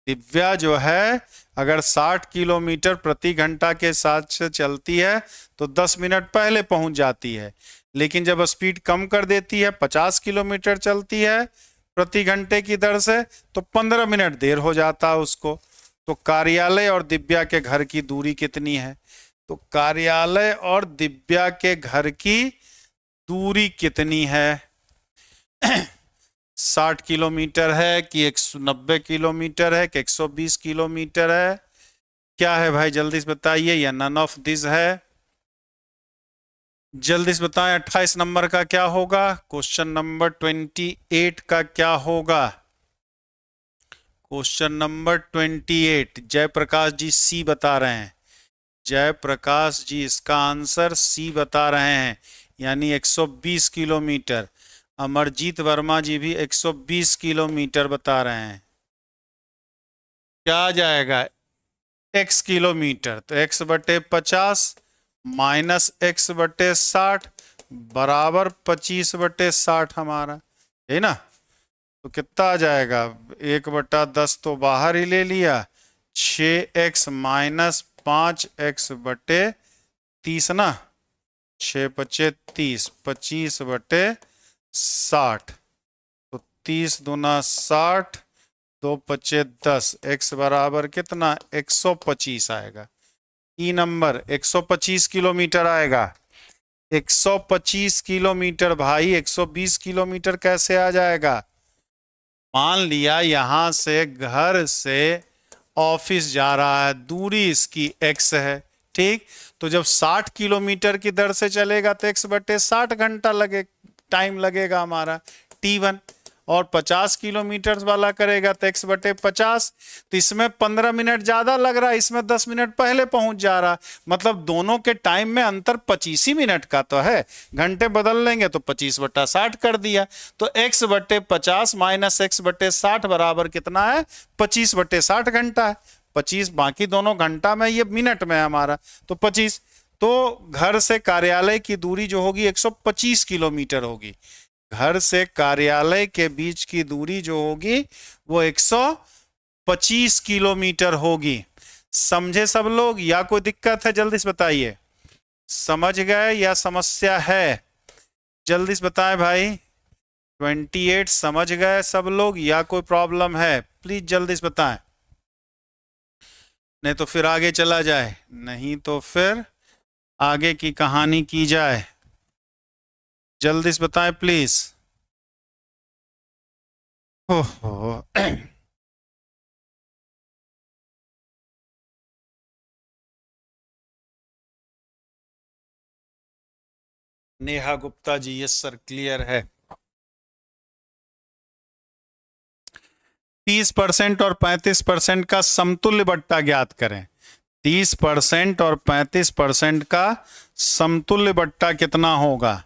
Divya जो है अगर 60 किलोमीटर प्रति घंटा के साथ से चलती है तो 10 मिनट पहले पहुंच जाती है, लेकिन जब स्पीड कम कर देती है, 50 किलोमीटर चलती है प्रति घंटे की दर से, तो 15 मिनट देर हो जाता है उसको। तो कार्यालय और दिव्या के घर की दूरी कितनी है, तो कार्यालय और दिव्या के घर की दूरी कितनी है। 60 किलोमीटर है कि 190 किलोमीटर है कि 120 किलोमीटर है, क्या है भाई जल्दी से बताइए, या नन ऑफ दिस है, जल्दी से बताएं। 28 नंबर का क्या होगा, क्वेश्चन नंबर 28 का क्या होगा, क्वेश्चन नंबर 28। जयप्रकाश जी सी बता रहे हैं, जयप्रकाश जी इसका आंसर सी बता रहे हैं, यानी 120 किलोमीटर। अमरजीत वर्मा जी भी 120 किलोमीटर बता रहे हैं। क्या आ जाएगा, x किलोमीटर, तो x बटे 50 माइनस x बटे 60 बराबर 25 बटे 60 हमारा, है ना। तो कितना आ जाएगा, 1/10 तो बाहर ही ले लिया, 6x माइनस 5x बटे 30 ना, 6 पचे 30, 25 बटे 60, तो 30 दूना 60, 2 पचे 10, x बराबर कितना 125 आएगा। ई नंबर 125 किलोमीटर आएगा। 125 किलोमीटर भाई, 120 किलोमीटर कैसे आ जाएगा। मान लिया यहां से घर से ऑफिस जा रहा है, दूरी इसकी x है, ठीक। तो जब 60 किलोमीटर की दर से चलेगा तो x बटे 60 घंटा टाइम लगेगा हमारा t1, और 50 किलोमीटर वाला करेगा तो x बटे 50, तो इसमें 15 मिनट ज्यादा लग रहा है, इसमें 10 मिनट पहले पहुंच जा रहा, मतलब दोनों के टाइम में अंतर 25 ही मिनट का तो है। घंटे बदल लेंगे तो 25/60 कर दिया, तो x बटे 50 माइनस x बटे 60 बराबर कितना है, 25/60 घंटा है। 25 बाकी दोनों घंटा में, ये मिनट में है हमारा, तो 25। तो घर से कार्यालय की दूरी जो होगी 125 किलोमीटर होगी, घर से कार्यालय के बीच की दूरी जो होगी वो 125 किलोमीटर होगी। समझे सब लोग, या कोई दिक्कत है जल्दी से बताइए, समझ गए या समस्या है, जल्दी से बताएं भाई। 28 समझ गए सब लोग या कोई प्रॉब्लम है? प्लीज जल्दी से बताएं, नहीं तो फिर आगे चला जाए, नहीं तो फिर आगे की कहानी की जाए। जल्दी से बताएं प्लीज। ओहो Neha Gupta ji, yes sir, clear है। 30% और 35% का समतुल्य बट्टा ज्ञात करें। 30% और 35% का समतुल्य बट्टा कितना होगा?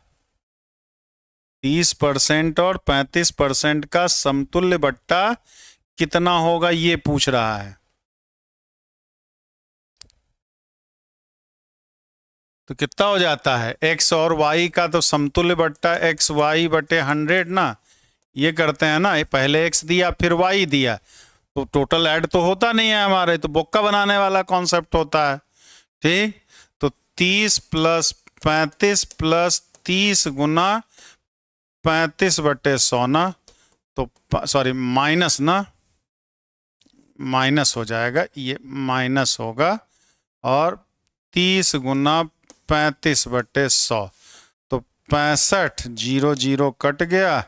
30% और 35% का समतुल्य बट्टा कितना होगा, ये पूछ रहा है। तो कितना हो जाता है? x और y का तो समतुल्य बट्टा x y बटे 100 ना, ये करते हैं ना, पहले x दिया फिर y दिया, तो टोटल ऐड तो होता नहीं है हमारे, तो बोक्का बनाने वाला कॉन्सेप्ट होता है। ठीक, तो 30 प्लस 35 प्लस 30 गुना 35 बटे 100 ना, तो सॉरी माइनस ना, माइनस हो जाएगा, ये माइनस होगा, और 30 गुना 35 बटे 100, तो 65, 0 0 कट गया,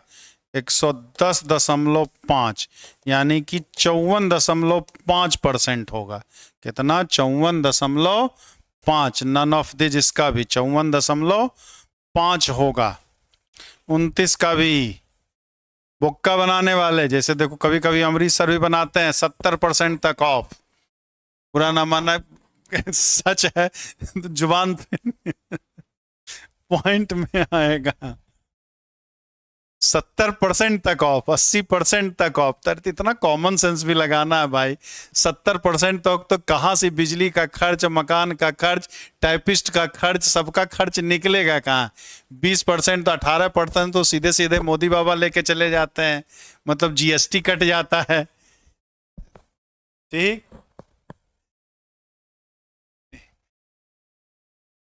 110.5, यानी कि 54.5% होगा। कितना? 54.5, नन ऑफ दिस, इसका भी 54.5 होगा। 29 का भी बोक्का बनाने वाले, जैसे देखो कभी कभी अमृतसर भी बनाते हैं 70% तक ऑफ, बुरा ना माना सच है, तो जुबान पे पॉइंट में आएगा। 70% तक ऑफ, 80% तक ऑफ, तर इतना कॉमन सेंस भी लगाना है भाई। 70% तक तो कहाँ से बिजली का खर्च, मकान का खर्च, टाइपिस्ट का खर्च, सबका खर्च निकलेगा कहाँ? 20% तो 18% तो सीधे सीधे मोदी बाबा लेके चले जाते हैं, मतलब जीएसटी कट जाता है। ठीक,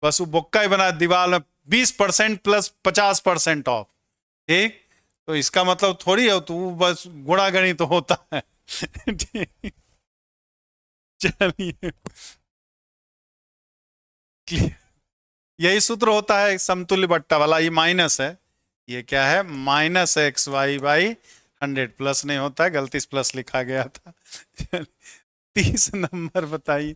बस वो बोक्का ही बना दीवार में 20% प्लस 50% ऑफ। ठीक, तो इसका मतलब थोड़ी है तो बस गुणा गणित तो होता है। ठीक, चलिए, यही सूत्र होता है समतुल्य बट्टा वाला। ये माइनस है, ये क्या है? Minus x y by 100, plus नहीं होता है, गलती से प्लस लिखा गया था। 30 नंबर बताइए।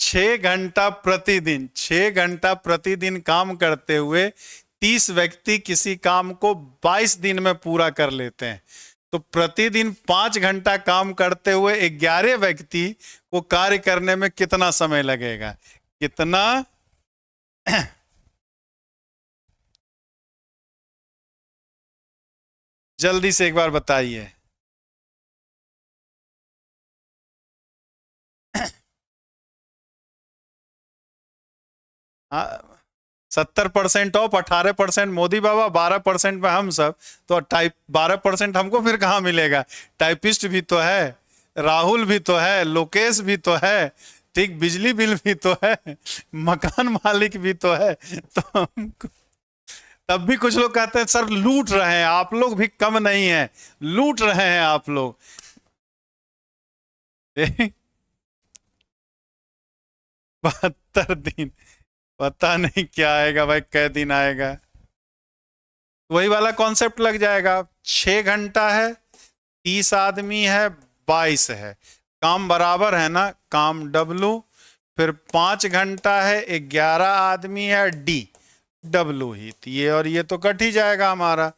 6 घंटा प्रतिदिन, 6 घंटा प्रतिदिन काम करते हुए 30 व्यक्ति किसी काम को 22 दिन में पूरा कर लेते हैं, तो प्रतिदिन 5 घंटा काम करते हुए 11 व्यक्ति को कार्य करने में कितना समय लगेगा? कितना? जल्दी से एक बार बताइए। 70% ऑफ, 18% मोदी बाबा, 12% में हम सब, तो टाइप 12% हमको फिर कहाँ मिलेगा? टाइपिस्ट भी तो है, राहुल भी तो है, लोकेश भी तो है, ठीक, बिजली बिल भी तो है, मकान मालिक भी तो है, तो हमको तब भी कुछ लोग कहते हैं सर लूट रहे हैं, आप लोग भी कम नहीं है, लूट रहे हैं आप लोग। 72 दिन, पता नहीं क्या आएगा भाई, कै दिन आएगा, वही वाला कॉन्सेप्ट लग जाएगा। 6 घंटा है, 30 आदमी है, 22 है, काम बराबर है ना, काम डब्लू, फिर 5 घंटा है, 11 आदमी है, डी डब्लू ही, तो ये और ये तो कट ही जाएगा हमारा।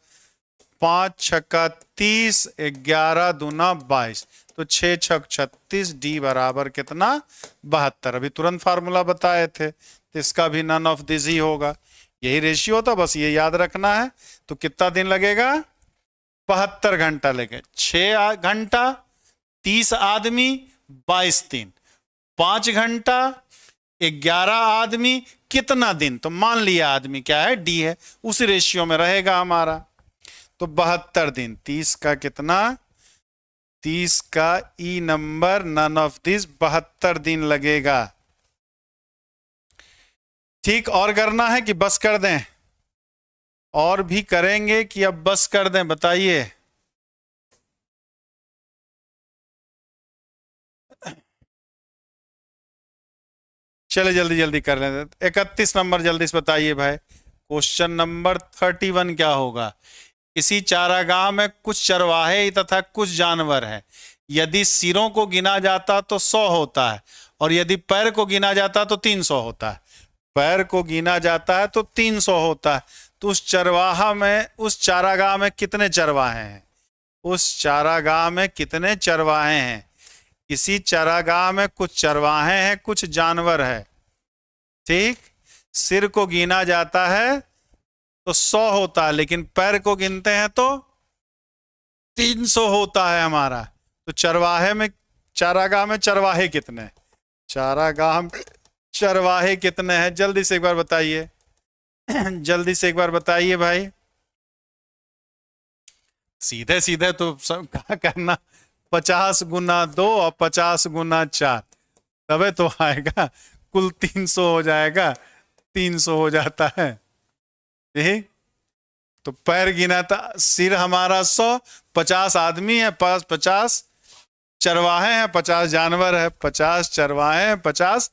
5 छक्का 30, 11 दूना 22, तो 6 छक 36, डी बराबर कितना? 72। अभी तुरंत फार्मूला बताए थे, तो इसका भी नन ऑफ दिस ही होगा, यही रेशियो था, बस ये याद रखना है। तो कितना दिन लगेगा? 72 घंटा लगेगा। 6 घंटा 30 आदमी 22 दिन, 5 घंटा 11 आदमी, कितना दिन? तो मान लिया आदमी क्या है? डी है, उसी रेशियो में रहेगा हमारा, तो 72 दिन। 30 का कितना? 30 का ई नंबर, नन ऑफ दिस, 72 दिन लगेगा। ठीक, और करना है कि बस कर दें? और भी करेंगे कि अब बस कर दें, बताइए। चले जल्दी जल्दी कर लेते। 31 नंबर जल्दी से बताइए भाई। क्वेश्चन नंबर 31 क्या होगा? किसी चारागाह में कुछ चरवाहे तथा कुछ जानवर हैं। यदि सिरों को गिना जाता तो 100 होता है, और यदि पैर को गिना जाता तो 300 होता है। पैर को गिना जाता है तो 300 होता है। तो उस चारागाह में कितने चरवाहे हैं? उस चारागाह में कितने चरवाहे हैं? किसी चारागाह में कुछ चरवाहे हैं, कुछ जानवर है, ठीक। सिर को गिना जाता है तो 100 होता है, लेकिन पैर को गिनते हैं तो 300 होता है हमारा। तो चारागाह में चरवाहे कितने? चारागाह में चरवाहे कितने हैं? जल्दी से एक बार बताइए। जल्दी से एक बार बताइए भाई। सीधे सीधे तो सब क्या करना, 50 गुना 2 और 50 गुना 4, तबे तो आएगा। कुल 300 हो जाएगा, 300 हो जाता है, ठीक। तो पैर गिना था, सिर हमारा 100, 50 आदमी है, 50 चरवाहे हैं, 50 जानवर है, 50 चरवाहे हैं, 50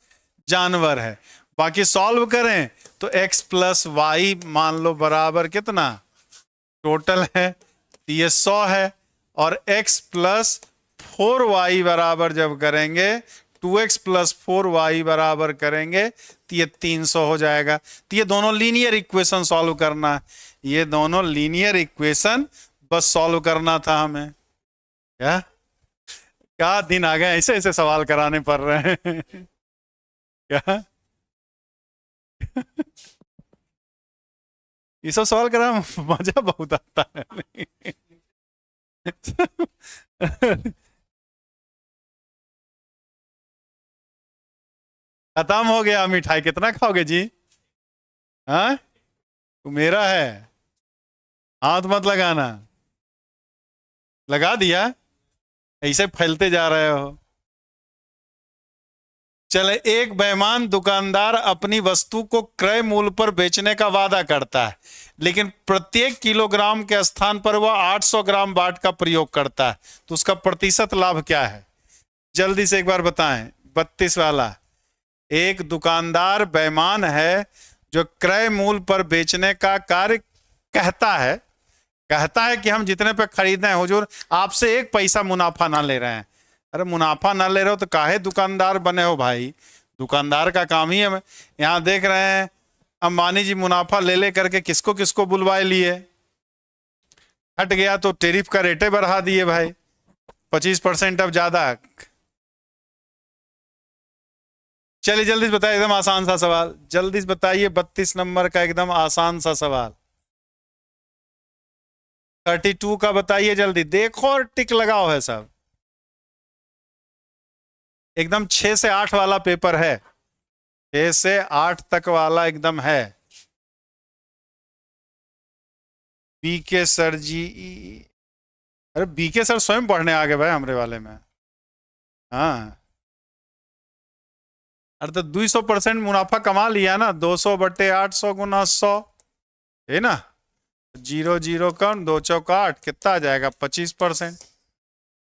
जानवर है। बाकी सॉल्व करें तो x प्लस वाई मान लो बराबर कितना टोटल है, तो ये 100 है। और x प्लस 4y बराबर जब करेंगे, 2x प्लस 4y बराबर करेंगे तो ये 300 हो जाएगा। तो ये दोनों लीनियर इक्वेशन सॉल्व करना है, ये दोनों लीनियर इक्वेशन बस सॉल्व करना था हमें। क्या क्या दिन आ गए, ऐसे ऐसे सवाल कराने पड़ रहे हैं। क्या ये सब सवाल करा मजा बहुत आता है। खत्म हो गया मिठाई, कितना खाओगे जी? हाँ, तो मेरा है, हाथ मत लगाना। लगा दिया, ऐसे फैलते जा रहे हो। चले, एक बेईमान दुकानदार अपनी वस्तु को क्रय मूल्य पर बेचने का वादा करता है, लेकिन प्रत्येक किलोग्राम के स्थान पर वह 800 ग्राम बाट का प्रयोग करता है, तो उसका प्रतिशत लाभ क्या है? जल्दी से एक बार बताएं। 32 वाला। एक दुकानदार बेईमान है जो क्रय मूल्य पर बेचने का कार्य कहता है कि हम जितने पे खरीदे हैं हुजूर, आपसे एक पैसा मुनाफा ना ले रहे हैं। अरे मुनाफा ना ले रहे हो तो काहे दुकानदार बने हो भाई? दुकानदार का काम ही है। यहाँ देख रहे हैं अंबानी जी मुनाफा ले ले करके किसको किसको बुलवाए लिए, हट गया तो टेरिफ का रेटे बढ़ा दिए भाई, 25% अब ज्यादा। चलिए जल्दी से बताइए, एकदम आसान सा सवाल, जल्दी से बताइए। 32 नंबर का एकदम आसान सा सवाल। 32 का बताइए जल्दी, देखो और टिक लगाओ है सब। एकदम 6 से 8 वाला पेपर है, 6 से 8 तक वाला एकदम है। बीके सर जी, अरे बीके सर स्वयं पढ़ने आ गए भाई हमरे वाले में। हाँ, अरे तो 200% मुनाफा कमा लिया ना, 200 बटे 800 गुना 100 है ना, 0 0 कम, 2 चौका 8, कितना आ जाएगा? 25%।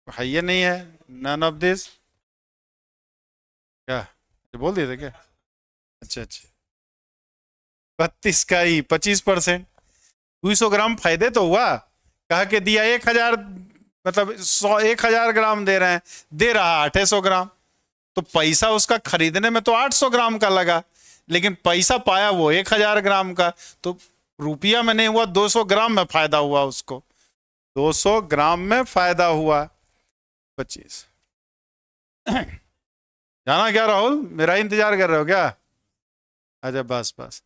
है ये नहीं है, नन ऑफ दिस। क्या ये बोल दिए थे क्या? अच्छा अच्छा, 32 का ही 25%, 200 ग्राम फायदे तो हुआ। कहा के दिया 1000, मतलब 1000 ग्राम दे रहे हैं, दे रहा 800 ग्राम, तो पैसा उसका खरीदने में तो 800 ग्राम का लगा, लेकिन पैसा पाया वो 1000 ग्राम का, तो रुपया में नहीं हुआ, 200 ग्राम में फायदा हुआ उसको, 200 ग्राम में फायदा हुआ। 25 जाना क्या राहुल, मेरा इंतजार कर रहे हो क्या? अच्छा बस बस।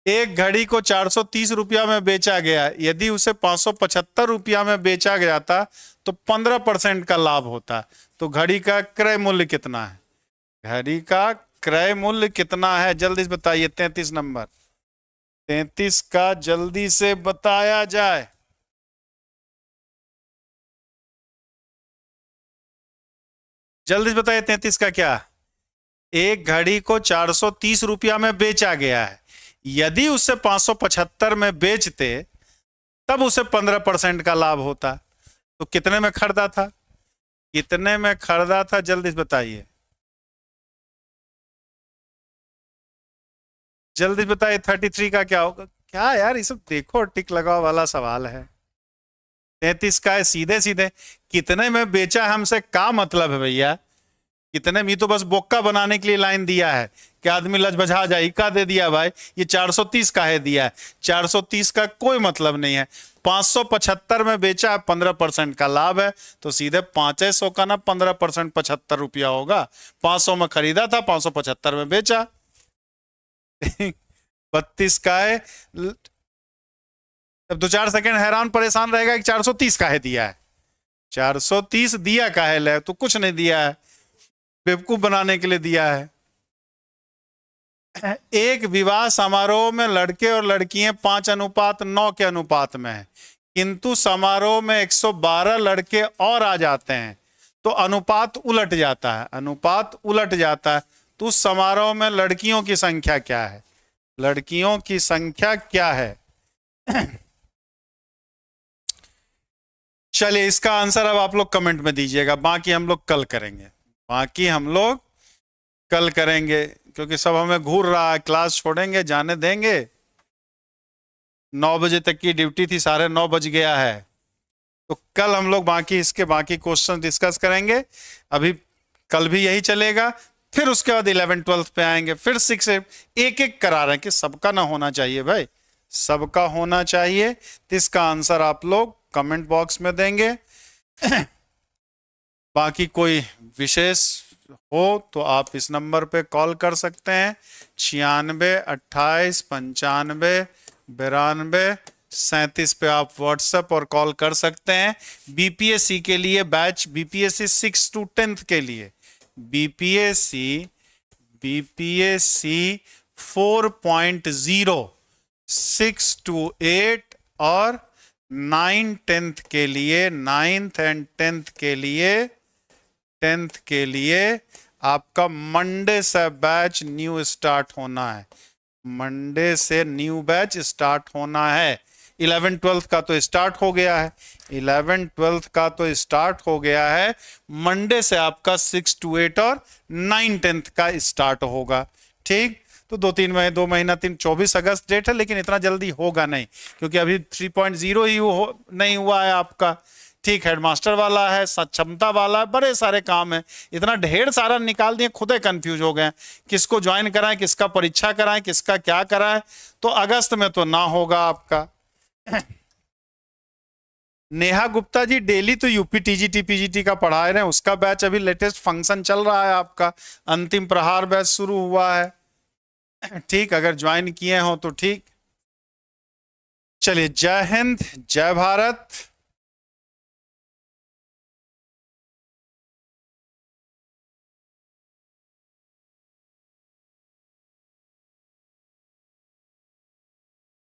एक घड़ी को 430 रुपया में बेचा गया, यदि उसे 575 रुपया में बेचा गया था तो 15% का लाभ होता। तो घड़ी का क्रय मूल्य कितना है? घड़ी का क्रय मूल्य कितना है जल्दी से बताइए। 33 नंबर, 33 का जल्दी से बताया जाए। जल्दी से बताइए 33 का क्या? एक घड़ी को 430 रुपया में बेचा गया है, यदि उसे 575 में बेचते तब उसे 15% का लाभ होता। तो कितने में खरीदा था, कितने में खरीदा था, जल्दी से बताइए, जल्दी बताइए। 33 का क्या होगा? क्या यार, ये सब देखो टिक लगाओ वाला सवाल है। 33 का है, सीधे सीधे। कितने में बेचा हमसे क्या मतलब है भैया, कितने में? तो बस बोक्का बनाने के लिए लाइन दिया है कि आदमी लजबजा जाए, का दे दिया भाई, ये 430 का है दिया है। 430 का कोई मतलब नहीं है। 575 में बेचा है, 15% का लाभ है, तो सीधे 500 का ना 15% 75 रुपया होगा। 500 में खरीदा था, 575 में बेचा। 32 का है। अब 2-4 सेकंड हैरान परेशान रहेगा कि 430 का है दिया है। 430 दिया का है, तो कुछ नहीं दिया है, बेवकूफ बनाने के लिए दिया है। एक विवाह समारोह में लड़के और लड़कियां 5:9 के अनुपात में है, किंतु समारोह में 112 लड़के और आ जाते हैं, तो अनुपात उलट जाता है, अनुपात उलट जाता है। तो उस समारोह में लड़कियों की संख्या क्या है, लड़कियों की संख्या क्या है? चलिए, इसका आंसर अब आप लोग कमेंट में दीजिएगा, बाकी हम लोग कल करेंगे, बाकी हम लोग कल करेंगे, क्योंकि सब हमें घूर रहा है। क्लास छोड़ेंगे, जाने देंगे? 9 बजे तक की ड्यूटी थी, 9:30 बज गया है, तो कल हम लोग बाकी इसके बाकी क्वेश्चन डिस्कस करेंगे। अभी कल भी यही चलेगा, फिर उसके बाद 11th-12th पे आएंगे, फिर 6 एक एक करा रहे हैं कि सबका ना होना चाहिए भाई, सबका होना चाहिए। तो इसका आंसर आप लोग कमेंट बॉक्स में देंगे। बाकी कोई विशेष हो तो आप इस नंबर पे कॉल कर सकते हैं, 96 28 95 92 37 पे आप व्हाट्सएप और कॉल कर सकते हैं। बीपीएससी के लिए बैच, बीपीएससी 6 to 10th के लिए, बीपीएससी 4.0 6 to 8 और 9-10th के लिए, 9th and 10th के लिए, 10th के लिए आपका मंडे से बैच न्यू स्टार्ट होना है, मंडे से न्यू बैच स्टार्ट होना है। 11th-12th का तो स्टार्ट हो गया है, 11th-12th का तो स्टार्ट हो गया है, मंडे से आपका 6 to 8 और 9-10th का स्टार्ट होगा। ठीक, तो 2 महीना 24 अगस्त डेट है, लेकिन इतना जल्दी होगा नहीं, क्योंकि अभी 3.0 ही नहीं हुआ है आपका। ठीक, हेडमास्टर वाला है, सक्षमता वाला है, बड़े सारे काम है, इतना ढेर सारा निकाल दिए, खुद ही कंफ्यूज हो गए किसको ज्वाइन कराएं, किसका परीक्षा कराएं, किसका क्या कराएं। तो अगस्त में तो ना होगा आपका। नेहा गुप्ता जी डेली तो यूपी टीजीटी पीजीटी का पढ़ा रहे हैं, उसका बैच अभी लेटेस्ट फंक्शन चल रहा है आपका, अंतिम प्रहार बैच शुरू हुआ है। ठीक, अगर ज्वाइन किए हो तो ठीक। चलिए, जय हिंद, जय भारत।